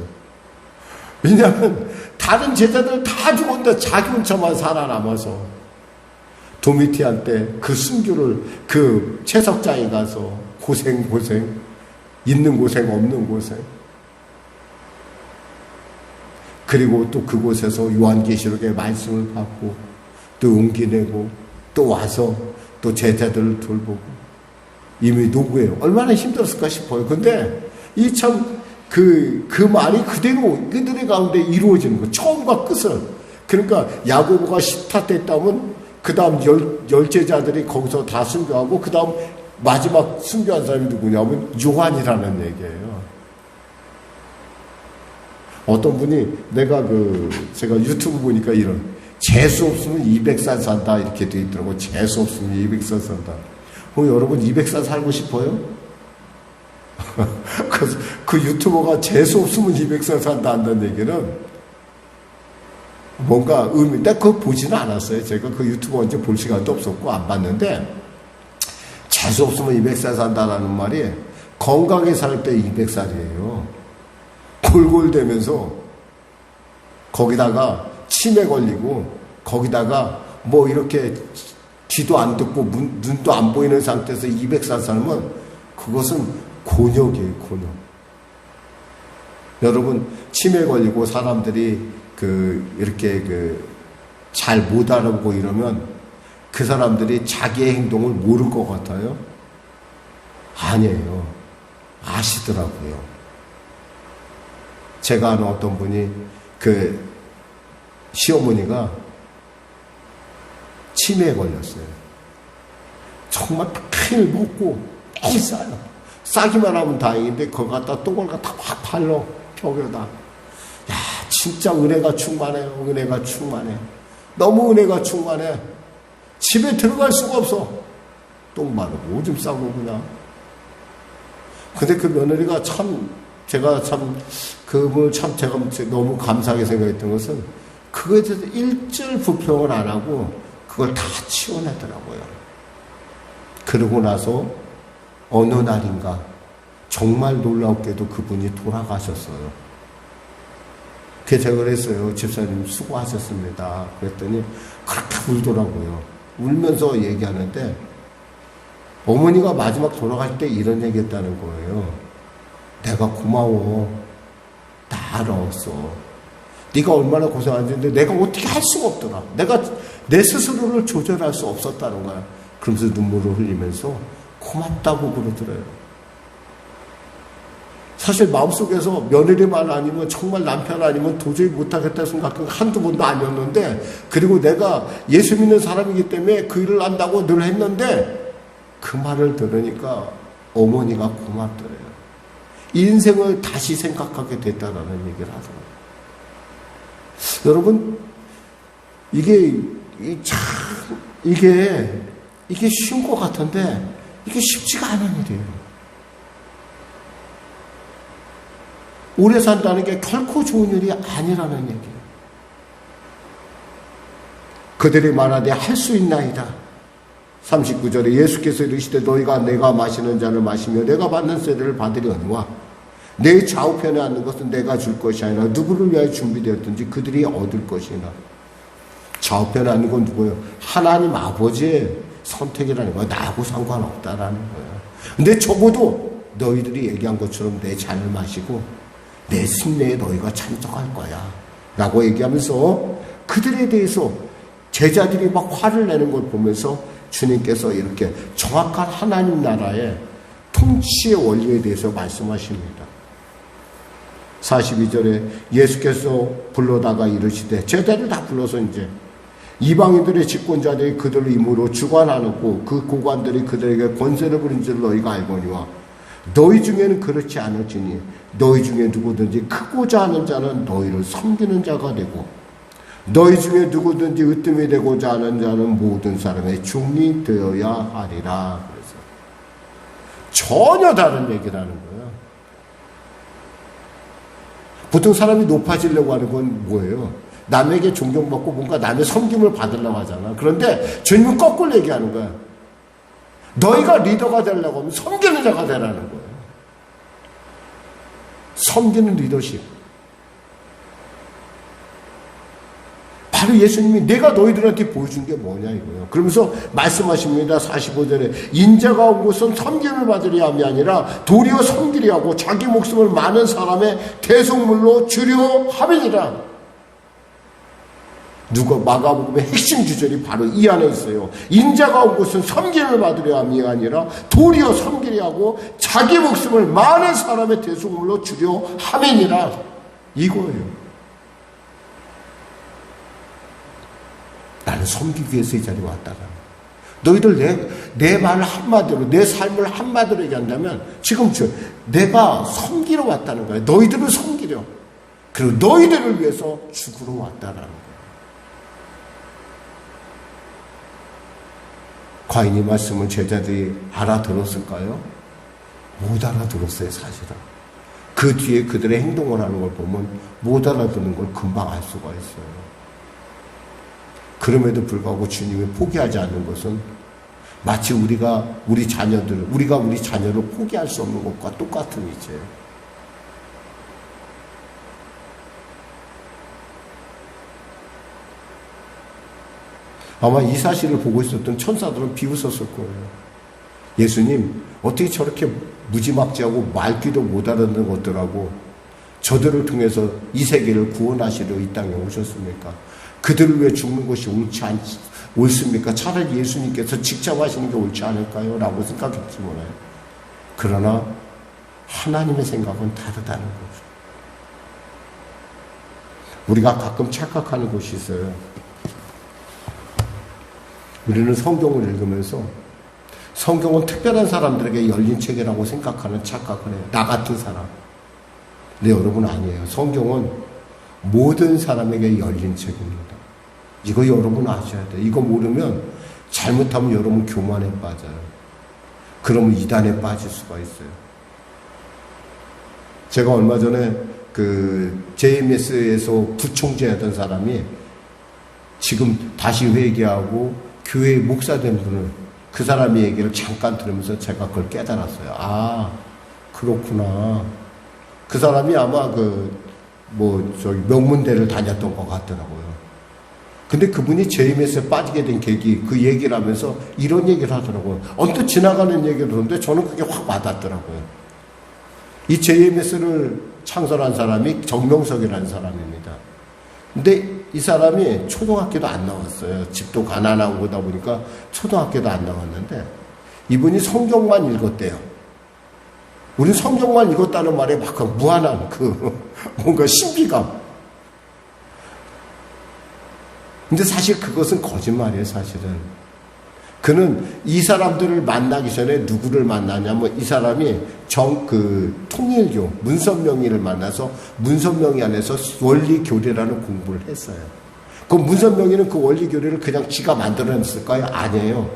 왜냐하면 다른 제자들 다 죽었는데 자기 혼자만 살아남아서 도미티한테 그 순교를 그 채석장에 가서 고생 있는 고생 없는 고생, 그리고 또 그곳에서 요한계시록의 말씀을 받고 또 용기 내고 또 와서 또 제자들을 돌보고, 이미 누구예요? 얼마나 힘들었을까 싶어요. 근데 이 참 그 말이 그대로 그들의 가운데 이루어지는 거, 처음과 끝을. 그러니까 야고보가 시타됐다면 그 다음 열 제자들이 거기서 다 순교하고 그 다음 마지막 순교한 사람이 누구냐면 요한이라는 얘기예요. 어떤 분이 제가 유튜브 보니까 이런, 재수 없으면 200살 산다 이렇게 돼 있더라고. 재수 없으면 200살 산다. 여러분 200살 살고 싶어요? 그 유튜버가 재수 없으면 200살 산다 한다는 얘기는 뭔가 의미인데, 그거 보지는 않았어요. 제가 그 유튜버 언제 볼 시간도 없었고 안 봤는데, 재수 없으면 200살 산다라는 말이 건강하게 살 때 200살이에요. 골골대면서 거기다가 치매 걸리고 거기다가 뭐 이렇게 귀도 안 듣고 눈도 안 보이는 상태에서 200살 살면 그것은 곤욕이에요, 곤욕. 여러분, 치매 걸리고 사람들이 이렇게 잘 못 알아보고 이러면 그 사람들이 자기의 행동을 모를 것 같아요? 아니에요. 아시더라고요. 제가 아는 어떤 분이 시어머니가 치매에 걸렸어요. 정말 큰일 먹고 매일 싸요. 싸기만 하면 다행인데 그거 갖다 똥을 갖다 확 발로 벽에다. 야, 진짜 은혜가 충만해요. 은혜가 충만해. 너무 은혜가 충만해. 집에 들어갈 수가 없어. 똥 바르고 오줌 싸고 그냥. 근데 그 며느리가 참, 제가 참, 그분을 참 제가 너무 감사하게 생각했던 것은 그거에 대해서 일절 불평을 안 하고 그걸 다 치워내더라고요. 그러고 나서 어느 날인가 정말 놀랍게도 그분이 돌아가셨어요. 그래서 제가 그랬어요. 집사님 수고하셨습니다. 그랬더니 그렇게 울더라고요. 울면서 얘기하는데 어머니가 마지막 돌아갈 때 이런 얘기했다는 거예요. 내가 고마워. 다 알았어. 네가 얼마나 고생하는데 내가 어떻게 할 수가 없더라. 내가 내 스스로를 조절할 수 없었다는 거야. 그러면서 눈물을 흘리면서 고맙다고 그러더래요. 사실 마음속에서 며느리만 아니면 정말 남편 아니면 도저히 못하겠다 생각은 한두 번도 아니었는데, 그리고 내가 예수 믿는 사람이기 때문에 그 일을 한다고 늘 했는데 그 말을 들으니까 어머니가 고맙더래요. 인생을 다시 생각하게 됐다라는 얘기를 하더라고요. 여러분, 이게 쉬운 것 같은데 이게 쉽지가 않은 일이에요. 오래 산다는 게 결코 좋은 일이 아니라는 얘기예요. 그들이 말하되 할 수 있나이다. 39절에 예수께서 이르시되 너희가 내가 마시는 잔을 마시며 내가 받는 세례를 받으려니와 내 좌우편에 앉는 것은 내가 줄 것이 아니라 누구를 위하여 준비되었든지 그들이 얻을 것이나. 좌우편에 앉는 건 누구예요? 하나님 아버지의 선택이라는 거야. 나하고 상관없다라는 거야. 근데 적어도 너희들이 얘기한 것처럼 내 잔을 마시고 내 승리에 너희가 참석할 거야 라고 얘기하면서 그들에 대해서 제자들이 막 화를 내는 걸 보면서 주님께서 이렇게 정확한 하나님 나라의 통치의 원리에 대해서 말씀하십니다. 42절에 예수께서 불러다가 이르시되, 제자들 다 불러서 이제 이방인들의 집권자들이 그들을 임으로 주관하고 그 고관들이 그들에게 권세를 부린 줄 너희가 알거니와 너희 중에는 그렇지 않을지니 너희 중에 누구든지 크고자 하는 자는 너희를 섬기는 자가 되고 너희 중에 누구든지 으뜸이 되고자 하는 자는 모든 사람의 종이 되어야 하리라. 그래서 전혀 다른 얘기라는 거예요. 보통 사람이 높아지려고 하는 건 뭐예요? 남에게 존경받고 뭔가 남의 섬김을 받으려고 하잖아. 그런데 주님은 거꾸로 얘기하는 거야. 너희가 리더가 되려고 하면 섬기는 자가 되라는 거예요. 섬기는 리더십. 바로 예수님이 내가 너희들한테 보여준 게 뭐냐 이거예요. 그러면서 말씀하십니다. 45절에 인자가 온 것은 섬김을 받으려 함이 아니라 도리어 섬기려 하고 자기 목숨을 많은 사람의 대속물로 주려 함이니라. 누가 마가복음의 핵심 주절이 바로 이 안에 있어요. 인자가 온 것은 섬김을 받으려 함이 아니라 도리어 섬기려 하고 자기 목숨을 많은 사람의 대속물로 주려 함이니라. 이거예요. 나는 섬기기 위해서 이 자리에 왔다가 너희들 내 말을 한마디로 내 삶을 한마디로 얘기한다면 지금 내가 섬기러 왔다는 거야. 너희들을 섬기려. 그리고 너희들을 위해서 죽으러 왔다라는 거야. 과연 이 말씀을 제자들이 알아들었을까요? 못 알아들었어요, 사실은. 그 뒤에 그들의 행동을 하는 걸 보면 못 알아듣는 걸 금방 알 수가 있어요. 그럼에도 불구하고 주님이 포기하지 않는 것은 마치 우리가 우리 자녀를 포기할 수 없는 것과 똑같은 이치예요. 아마 이 사실을 보고 있었던 천사들은 비웃었을 거예요. 예수님, 어떻게 저렇게 무지막지하고 말귀도 못 알아듣는 것들하고 저들을 통해서 이 세계를 구원하시려 이 땅에 오셨습니까? 그들을 위해 죽는 것이 옳습니까? 차라리 예수님께서 직접 하시는 게 옳지 않을까요? 라고 생각했지 몰라요. 그러나 하나님의 생각은 다르다는 거죠. 우리가 가끔 착각하는 것이 있어요. 우리는 성경을 읽으면서 성경은 특별한 사람들에게 열린 책이라고 생각하는 착각을 해요. 나 같은 사람. 근데 여러분 아니에요. 성경은 모든 사람에게 열린 책입니다. 이거 여러분 아셔야 돼요. 이거 모르면 잘못하면 여러분 교만에 빠져요. 그러면 이단에 빠질 수가 있어요. 제가 얼마 전에 그 JMS에서 부총재 하던 사람이 지금 다시 회개하고 교회 목사 된 분을, 그 사람의 얘기를 잠깐 들으면서 제가 그걸 깨달았어요. 아, 그렇구나. 그 사람이 아마 저기 명문대를 다녔던 것 같더라고요. 근데 그분이 JMS에 빠지게 된 계기, 그 얘기를 하면서 이런 얘기를 하더라고요. 언뜻 지나가는 얘기를 들었는데 저는 그게 확 와닿더라고요. 이 JMS를 창설한 사람이 정명석이라는 사람입니다. 근데 이 사람이 초등학교도 안 나왔어요. 집도 가난하고 그러다 보니까 초등학교도 안 나왔는데 이분이 성경만 읽었대요. 우린 성경만 읽었다는 말에 막 무한한 뭔가 신비감. 근데 사실 그것은 거짓말이에요, 사실은. 그는 이 사람들을 만나기 전에 누구를 만나냐면 이 사람이 통일교, 문선명이를 만나서 문선명이 안에서 원리교리라는 공부를 했어요. 그 문선명이는 그 원리교리를 그냥 지가 만들어냈을까요? 아니에요.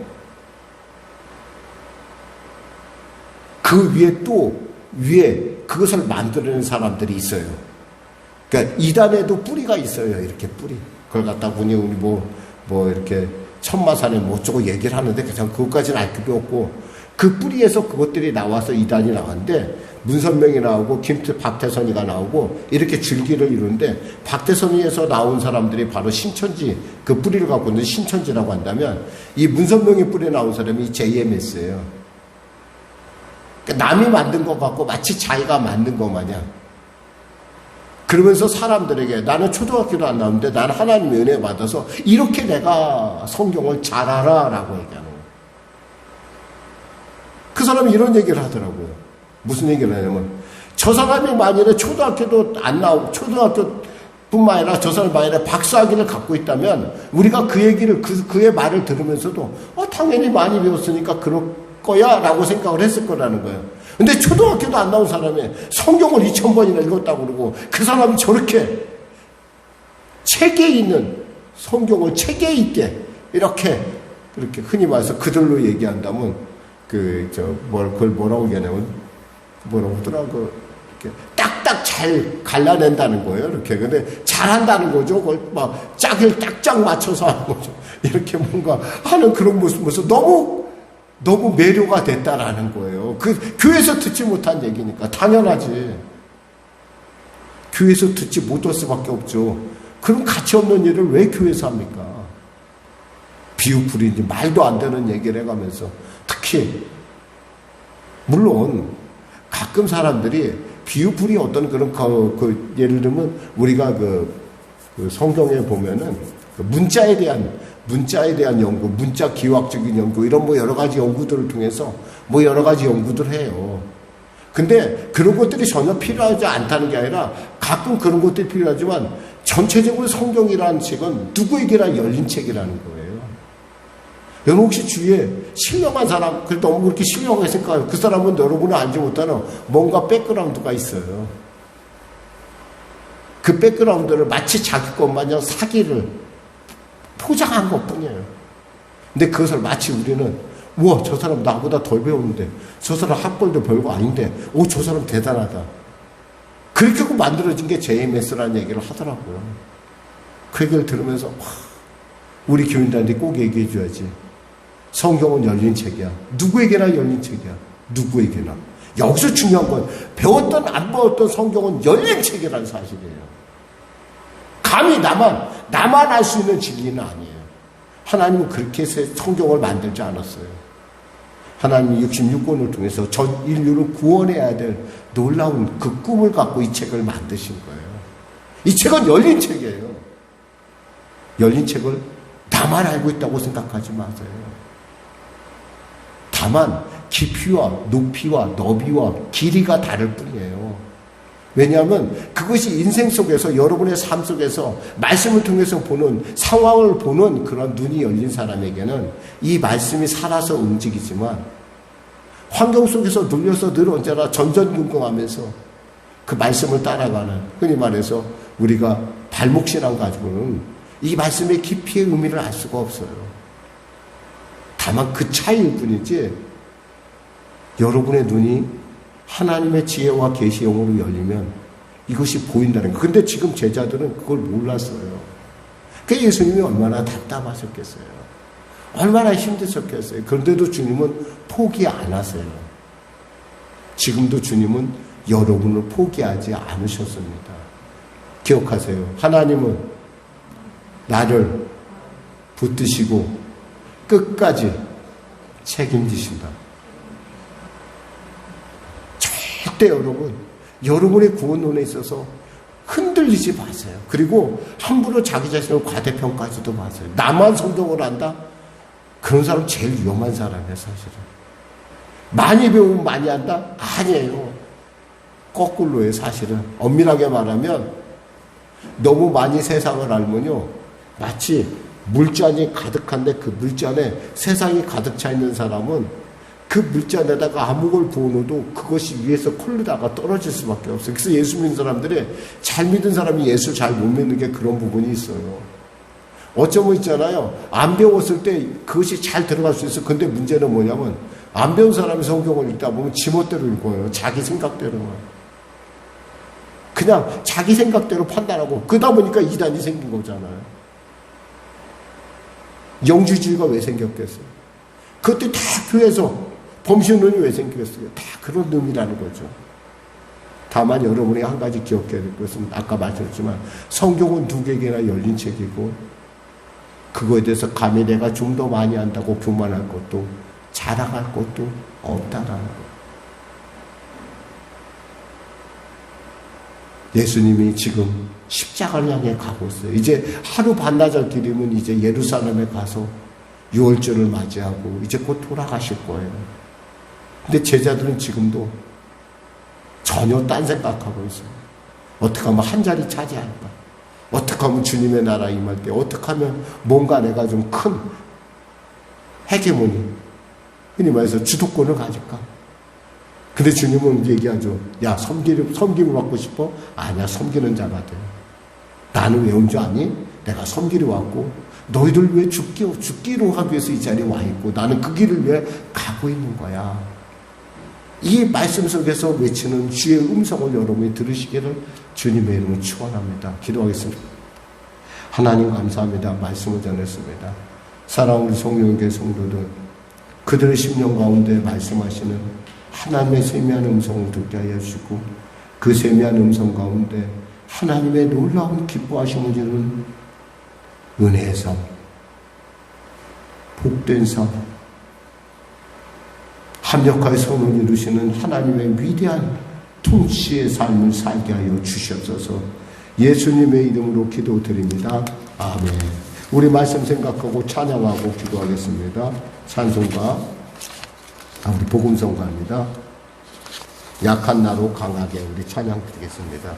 그 위에 그것을 만들어낸 사람들이 있어요. 그러니까 이단에도 뿌리가 있어요. 이렇게 뿌리. 그걸 갖다 보니 우리 이렇게 천마산에 어쩌고 얘기를 하는데 그냥 그것까지는 알 필요 없고 그 뿌리에서 그것들이 나와서 이단이 나왔는데 문선명이 나오고 박태선이가 나오고 이렇게 줄기를 이루는데 박태선이에서 나온 사람들이 바로 신천지, 그 뿌리를 갖고 있는 신천지라고 한다면 이 문선명의 뿌리에 나온 사람이 JMS예요. 그러니까 남이 만든 것 같고 마치 자기가 만든 것 마냥. 그러면서 사람들에게 나는 초등학교도 안 나오는데 나는 하나님의 은혜 받아서 이렇게 내가 성경을 잘 알아라고 얘기하는 거예요. 그 사람이 이런 얘기를 하더라고요. 무슨 얘기를 하냐면 저 사람이 만일에 초등학교도 안 나오고 초등학교뿐만 아니라 저 사람이 만일에 박사학위를 갖고 있다면 우리가 그 얘기를 그의 말을 들으면서도 당연히 많이 배웠으니까 그럴 거야 라고 생각을 했을 거라는 거예요. 근데 초등학교도 안 나온 사람이 성경을 2000번이나 읽었다고 그러고 그 사람이 저렇게 책에 있는 성경을 책에 있게 이렇게 흔히 말해서 그들로 얘기한다면 그걸 뭐라고 얘기하냐면 뭐라고 하더라고 이렇게 딱딱 잘 갈라낸다는 거예요. 이렇게. 근데 잘한다는 거죠. 그걸 막 짝을 딱짝 맞춰서 하는 거죠. 이렇게 뭔가 하는 그런 모습 너무 매료가 됐다라는 거예요. 교회에서 듣지 못한 얘기니까. 당연하지. 교회에서 듣지 못할 수밖에 없죠. 그럼 가치 없는 일을 왜 교회에서 합니까? 비유풀이인지 말도 안 되는 얘기를 해가면서. 특히, 물론, 가끔 사람들이 비유풀이 어떤 그런, 예를 들면, 우리가 성경에 보면은, 문자에 대한 연구, 문자 기하학적인 연구, 이런 여러 가지 연구들을 통해서 여러 가지 연구들을 해요. 근데 그런 것들이 전혀 필요하지 않다는 게 아니라 가끔 그런 것들이 필요하지만 전체적으로 성경이라는 책은 누구에게나 열린 책이라는 거예요. 여러분 혹시 주위에 신령한 사람, 너무 그렇게 신령하게 생각해요. 그 사람은 여러분을 알지 못하는 뭔가 백그라운드가 있어요. 그 백그라운드를 마치 자기 것 마냥 사기를 포장한 것 뿐이에요. 근데 그것을 마치 우리는 우와 저 사람 나보다 덜 배웠는데 저 사람 학벌도 별거 아닌데 저 사람 대단하다. 그렇게 하고 만들어진 게 JMS라는 얘기를 하더라고요. 그 얘기를 들으면서 우리 교인들한테 꼭 얘기해 줘야지. 성경은 열린 책이야. 누구에게나 열린 책이야. 누구에게나. 여기서 중요한 건 배웠던 안 배웠던 성경은 열린 책이라는 사실이에요. 감히 나만 알 수 있는 진리는 아니에요. 하나님은 그렇게 해서 성경을 만들지 않았어요. 하나님이 66권을 통해서 전 인류를 구원해야 될 놀라운 그 꿈을 갖고 이 책을 만드신 거예요. 이 책은 열린 책이에요. 열린 책을 나만 알고 있다고 생각하지 마세요. 다만 깊이와 높이와 너비와 길이가 다를 뿐이에요. 왜냐하면 그것이 인생 속에서 여러분의 삶 속에서 말씀을 통해서 보는 상황을 보는 그런 눈이 열린 사람에게는 이 말씀이 살아서 움직이지만 환경 속에서 눌려서 늘 언제나 전전긍긍하면서 그 말씀을 따라가는 흔히 말해서 우리가 발목신앙 가지고는 이 말씀의 깊이의 의미를 알 수가 없어요. 다만 그 차이일 뿐이지 여러분의 눈이 하나님의 지혜와 계시 영으로 열리면 이것이 보인다는 거예요. 근데 지금 제자들은 그걸 몰랐어요. 그 예수님이 얼마나 답답하셨겠어요. 얼마나 힘드셨겠어요. 그런데도 주님은 포기 안 하세요. 지금도 주님은 여러분을 포기하지 않으셨습니다. 기억하세요. 하나님은 나를 붙드시고 끝까지 책임지신다. 절대 여러분의 구원론에 있어서 흔들리지 마세요. 그리고 함부로 자기 자신을 과대평가하지도 마세요. 나만 성경을 안다? 그런 사람 제일 위험한 사람이에요, 사실은. 많이 배우면 많이 안다? 아니에요. 거꾸로예요, 사실은. 엄밀하게 말하면 너무 많이 세상을 알면요, 마치 물잔이 가득한데 그 물잔에 세상이 가득 차 있는 사람은 그 물잔에다가 아무 걸 부어놓어도 그것이 위에서 콜르다가 떨어질 수밖에 없어요. 그래서 예수 믿는 사람들이, 잘 믿은 사람이 예수 잘 못 믿는 게 그런 부분이 있어요. 어쩌면 있잖아요. 안 배웠을 때 그것이 잘 들어갈 수 있어. 근데 문제는 뭐냐면 안 배운 사람이 성경을 읽다 보면 지멋대로 읽어요. 자기 생각대로만. 그냥 자기 생각대로 판단하고 그러다 보니까 이단이 생긴 거잖아요. 영주주의가 왜 생겼겠어요? 그것도 다 교회에서 범신론이 왜 생겼어요? 다 그런 의미라는 거죠. 다만 여러분이 한 가지 기억해야 될 것은 아까 말씀드렸지만 성경은 누구에게나 열린 책이고 그거에 대해서 감히 내가 좀 더 많이 한다고 교만할 것도 자랑할 것도 없다라는 거예요. 예수님이 지금 십자가를 향해 가고 있어요. 이제 하루 반나절 길이면 이제 예루살렘에 가서 유월절을 맞이하고 이제 곧 돌아가실 거예요. 근데 제자들은 지금도 전혀 딴 생각하고 있어요. 어떻게 하면 한 자리 차지할까? 어떻게 하면 주님의 나라 임할 때, 어떻게 하면 뭔가 내가 좀 큰 헤게모니, 흔히 말해서 주도권을 가질까? 근데 주님은 얘기하죠. 야, 섬김을 받고 싶어? 아니야, 섬기는 자가 돼. 나는 왜 온 줄 아니? 내가 섬기러 왔고, 너희들 왜 죽기로 하기 위해서 이 자리에 와 있고, 나는 그 길을 왜 가고 있는 거야. 이 말씀 속에서 외치는 주의 음성을 여러분이 들으시기를 주님의 이름으로 축원합니다. 기도하겠습니다. 하나님 감사합니다. 말씀을 전했습니다. 사랑하는 우리 송영교 성도들, 그들의 심령 가운데 말씀하시는 하나님의 세미한 음성을 듣게 하여 주시고 그 세미한 음성 가운데 하나님의 놀라운 기뻐하심을 주는 은혜의 삶, 복된 삶, 합력하여 선을 이루시는 하나님의 위대한 통치의 삶을 살게 하여 주시옵소서. 예수님의 이름으로 기도드립니다. 아멘. 우리 말씀 생각하고 찬양하고 기도하겠습니다. 찬송가, 우리 복음성가입니다. 약한 나로 강하게 우리 찬양 드리겠습니다.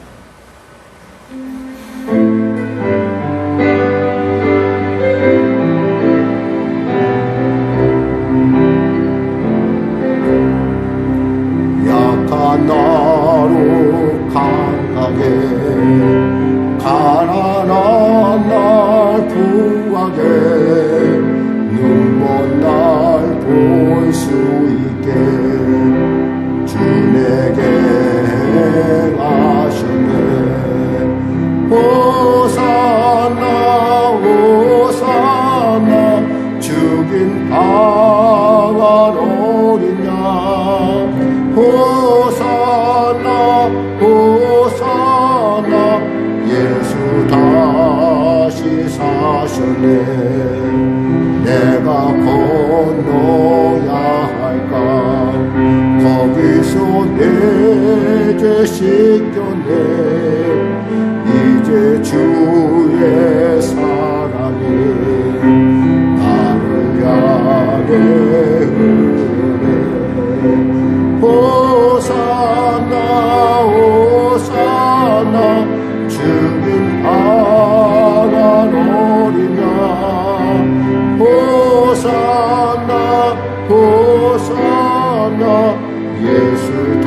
약한 나로 강하게 가난한 날 구하게 눈먼 날 볼 수 있게 주 내게 행하셨네. 호산나 호산나 죽인 방안 어린 양 호산나 호산나 예수 다시 사셨네. 내가 건너야 할까 거기서 내 죄 씻겼네. 이제 주의 사랑이 나를 향해 흐르네. 호산나 호산나 죽인 방안 어린 양 호산나 호산나 예수 다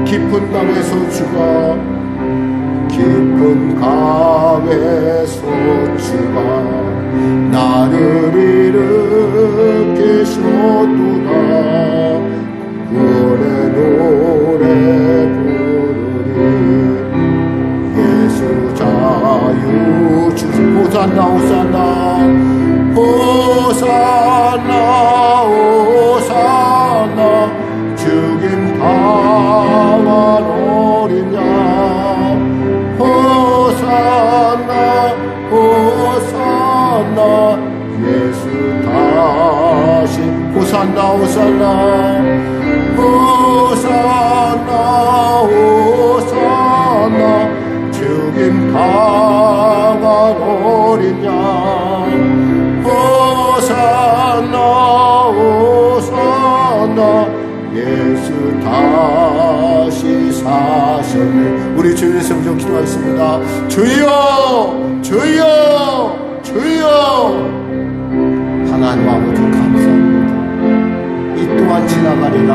깊은 강에서 주가 깊은 강에서 주가 나를 일으키셨도다. 구원의 부르리. 예수 자유 주시. 호산나 호산나 호산나 호산나. 죽임 당한 어린 양. 호산나 호산나. 예수 다시. 호산나 호산나 호산나 호산나. 죽임 당한 어린 양. 호산나 호산나. 예수 다시 사셨네. 우리 주님의 성령 기도하겠습니다. 주여 주여 주여. 하나님 아버지 감사합니다. 이 또한 지나가리라.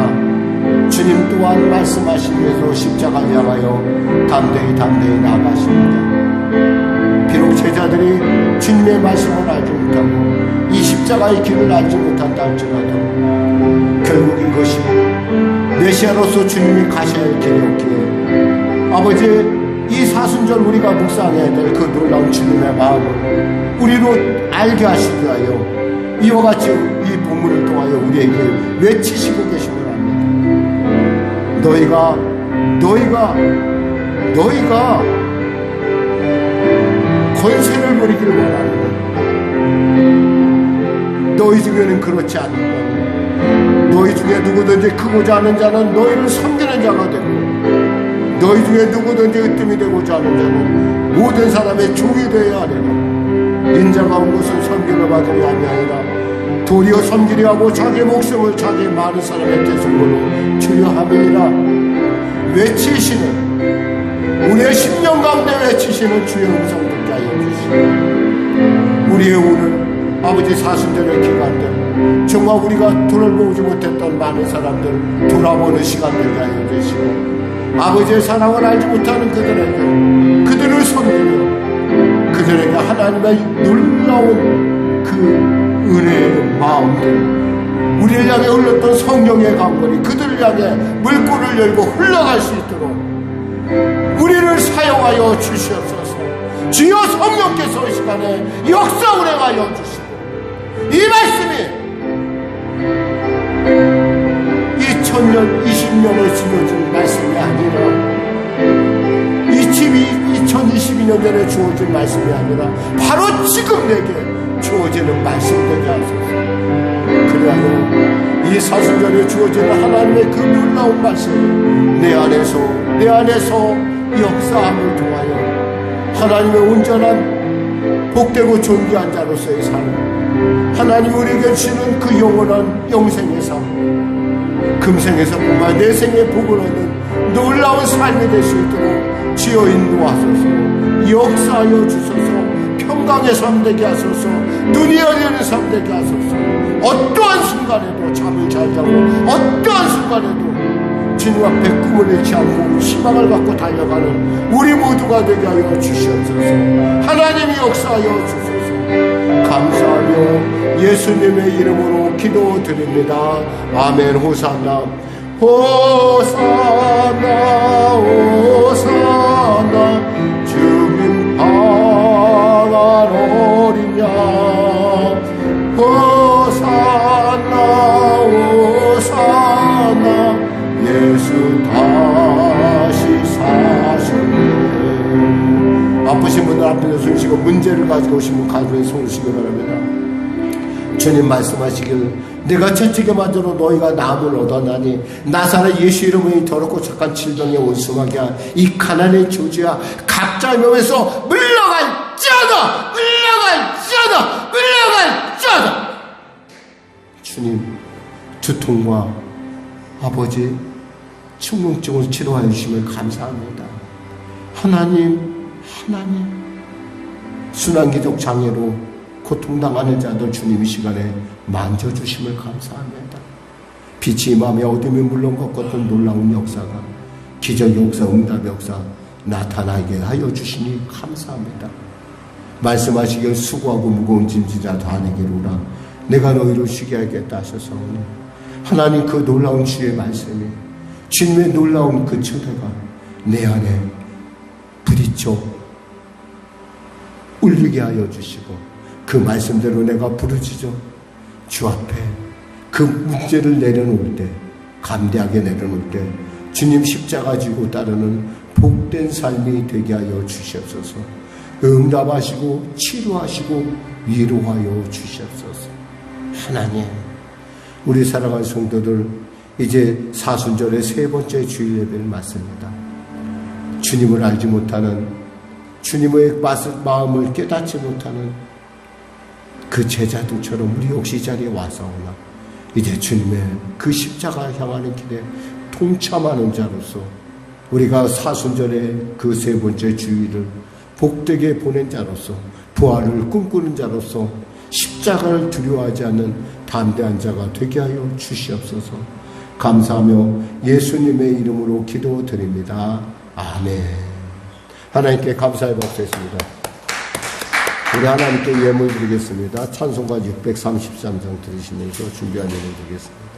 주님 또한 말씀하시면서 십자가를 향하여 담대히 나아가십니다. 비록 제자들이 주님의 말씀을 알지 못하고 이 십자가의 길을 알지 못한다 할지라도 결국 이것이 메시아로서 주님이 가셔야 할 길이었기에 아버지 이 사순절 우리가 묵상해야 될 그 놀라운 주님의 마음을 우리로 알게 하시기 위하여 이와 같이 이 본문을 통하여 우리에게 외치시고 계심을 압니다. 너희가 권세를 누리기를 원하는 너희 중에는 그렇지 않은 것. 너희 중에 누구든지 크고자 하는 자는 너희를 섬기는 자가 되고 너희 중에 누구든지 으뜸이 되고자 하는 자는 모든 사람의 종이 되어야 하리라. 인자가 온 것은 섬김을 받으려 함이 아니라 도리어 섬기려 하고 자기 목숨을 자기 많은 사람의 대속으로 주려 함이니라. 외치시는 우리의 심령 가운데 외치시는 주의 음성 듣게 하여 주시고 우리의 오늘 아버지 사순절의 기간들 정말 우리가 돌아보지 못했던 많은 사람들 돌아보는 시간 되게 하여 주시고 아버지의 사랑을 알지 못하는 그들을 섬기며 그들에게 하나님의 놀라운 그 은혜의 마음들 우리를 향해 흘렀던 성령의 강물이 그들을 향해 물꼬를 열고 흘러갈 수 있도록 우리를 사용하여 주시옵소서. 주여 성령께서 이 시간에 역사 운행하여 주시고 이 말씀이 2000년 20년에 주어진 말씀이 아니라 2022년 전에 주어진 말씀이 아니라 바로 지금 내게 주어지는 말씀 되게 하소서. 그리하여 이 사순절에 주어지는 하나님의 그 놀라운 말씀이 내 안에서 역사함을 통하여 하나님의 온전한 복되고 존귀한 자로서의 삶 하나님 우리에게 주시는 그 영원한 영생의 삶 금생에서뿐만 내생의 복을 얻는 놀라운 삶이 될 수 있도록 주여 인도하소서. 역사하여 주소서. 평강의 삶 되게 하소서. 눈이 열리는 삶 되게 하소서. 어떠한 순간에도 잠을 잘 자고 어떠한 순간에도 주님 앞에 꿈을 잃지 않고 희망을 갖고 달려가는 우리 모두가 되게 하여 주시옵소서. 하나님이 역사하여 주소서. 감사하며 예수님의 이름으로 기도드립니다. 아멘. 호산나 호산나 호산나. 주님 방한 어린 양. 호산나 호산나. 예수 다시 사시네. 아프신 분들 앞에 손 쉬고 문제를 가지고 오신 분 가슴에 손을 쉬기 바랍니다. 주님 말씀하시길 내가 채찍에 맞으러 너희가 나음을 얻었나니 나사렛 예수 이름의 더럽고 착한 질병에 원수하게 한 이 가난의 저주야 각자의 몸에서 물러갈지어다. 주님 두통과 아버지 충농증을 치료하여 주심을 감사합니다. 하나님 순환기적 장애로 고통당하는 자들 주님 이 시간에 만져주심을 감사합니다. 빛이 임하며 어둠이 물러갔던 놀라운 역사가 기적 역사 응답 역사 나타나게 하여 주시니 감사합니다. 말씀하시길 수고하고 무거운 짐지자 다 내게로 오라 내가 너희를 쉬게 하겠다 하셔서 하나님 그 놀라운 주의 말씀이 주님의 놀라운 그 초대가 내 안에 부딪혀 울리게 하여 주시고 그 말씀대로 내가 부르짖어 주 앞에 그 문제를 내려놓을 때, 감대하게 내려놓을 때 주님 십자가 지고 따르는 복된 삶이 되게 하여 주시옵소서. 응답하시고 치료하시고 위로하여 주시옵소서. 하나님, 우리 사랑하는 성도들, 이제 사순절의 세 번째 주일 예배를 맞습니다. 주님을 알지 못하는, 주님의 마음을 깨닫지 못하는 그 제자들처럼 우리 역시 이 자리에 와서오나 이제 주님의 그 십자가 향하는 길에 동참하는 자로서 우리가 사순절의 그 세 번째 주일을 복되게 보낸 자로서, 부활을 꿈꾸는 자로서 십자가를 두려워하지 않는 담대한 자가 되게 하여 주시옵소서. 감사하며 예수님의 이름으로 기도드립니다. 아멘. 하나님께 감사의 박수 했습니다. 우리 하나님께 예물 드리겠습니다. 찬송가 633장 들으시면서 준비한 예물 드리겠습니다.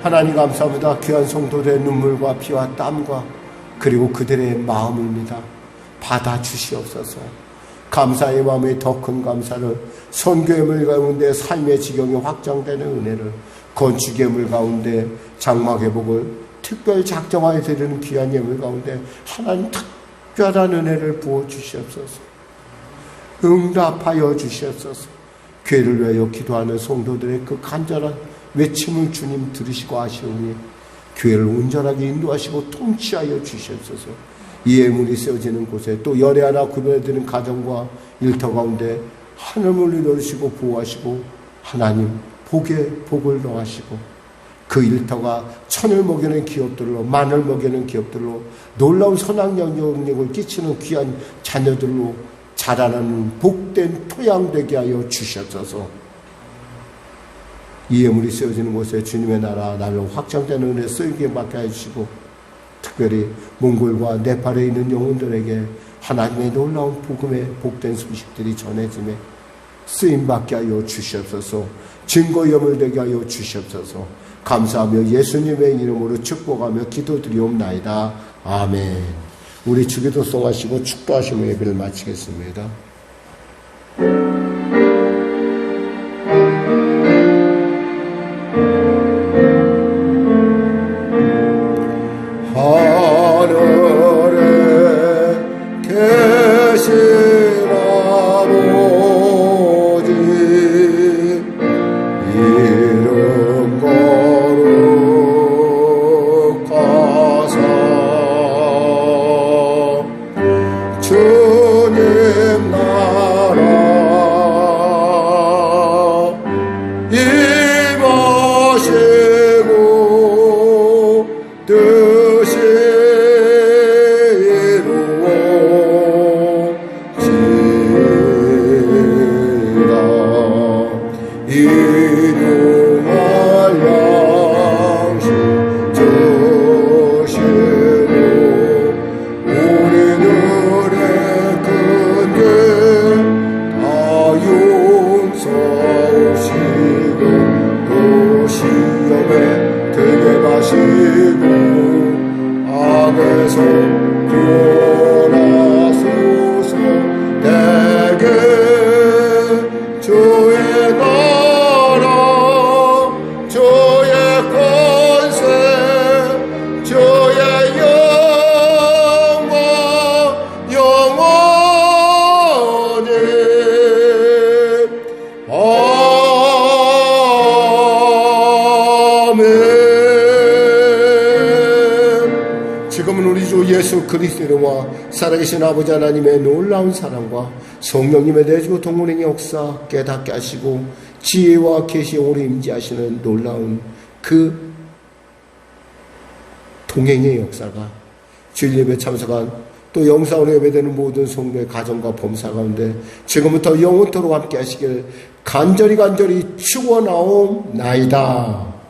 하나님 감사합니다. 귀한 성도들의 눈물과 피와 땀과 그리고 그들의 마음입니다. 받아주시옵소서. 감사의 마음에 더 큰 감사를, 선교의 물 가운데 삶의 지경이 확장되는 은혜를, 건축의 물 가운데 장막 회복을 특별 작정하여 드리는 귀한 예물 가운데 하나님 특별한 은혜를 부어주시옵소서. 응답하여 주시옵소서. 교회를 위하여 기도하는 성도들의 그 간절한 외침을 주님 들으시고 아시오니 교회를 온전하게 인도하시고 통치하여 주시옵소서. 이 예물이 세워지는 곳에 또 열애 하나 구별해드리는 가정과 일터 가운데 하늘을 이루시고 보호하시고 하나님 복에 복을 더하시고 그 일터가 천을 먹이는 기업들로, 만을 먹이는 기업들로, 놀라운 선악 영향력을 끼치는 귀한 자녀들로 자라나는 복된 토양 되게 하여 주시옵소서. 이 예물이 세워지는 곳에 주님의 나라 날로 확장되는 은혜 쓰이게 받게 해주시고 특별히 몽골과 네팔에 있는 영혼들에게 하나님의 놀라운 복음의 복된 소식들이 전해짐에 쓰임받게 하여 주시옵소서. 증거염을 되게 하여 주시옵소서. 감사하며 예수님의 이름으로 축복하며 기도드리옵나이다. 아멘. 우리 주기도송 하시고 축도하시며 예배를 마치겠습니다. 주님 주 예수 그리스도 이름과 살아계신 아버지 하나님의 놀라운 사랑과 성령님의 내주 동문의 역사 깨닫게 하시고 지혜와 계시용으로 임재하시는 놀라운 그 동행의 역사가 주일 예배 참석한 또 영상으로 예배되는 모든 성도의 가정과 범사 가운데 지금부터 영원토록 함께 하시길 간절히 축원하옵나이다.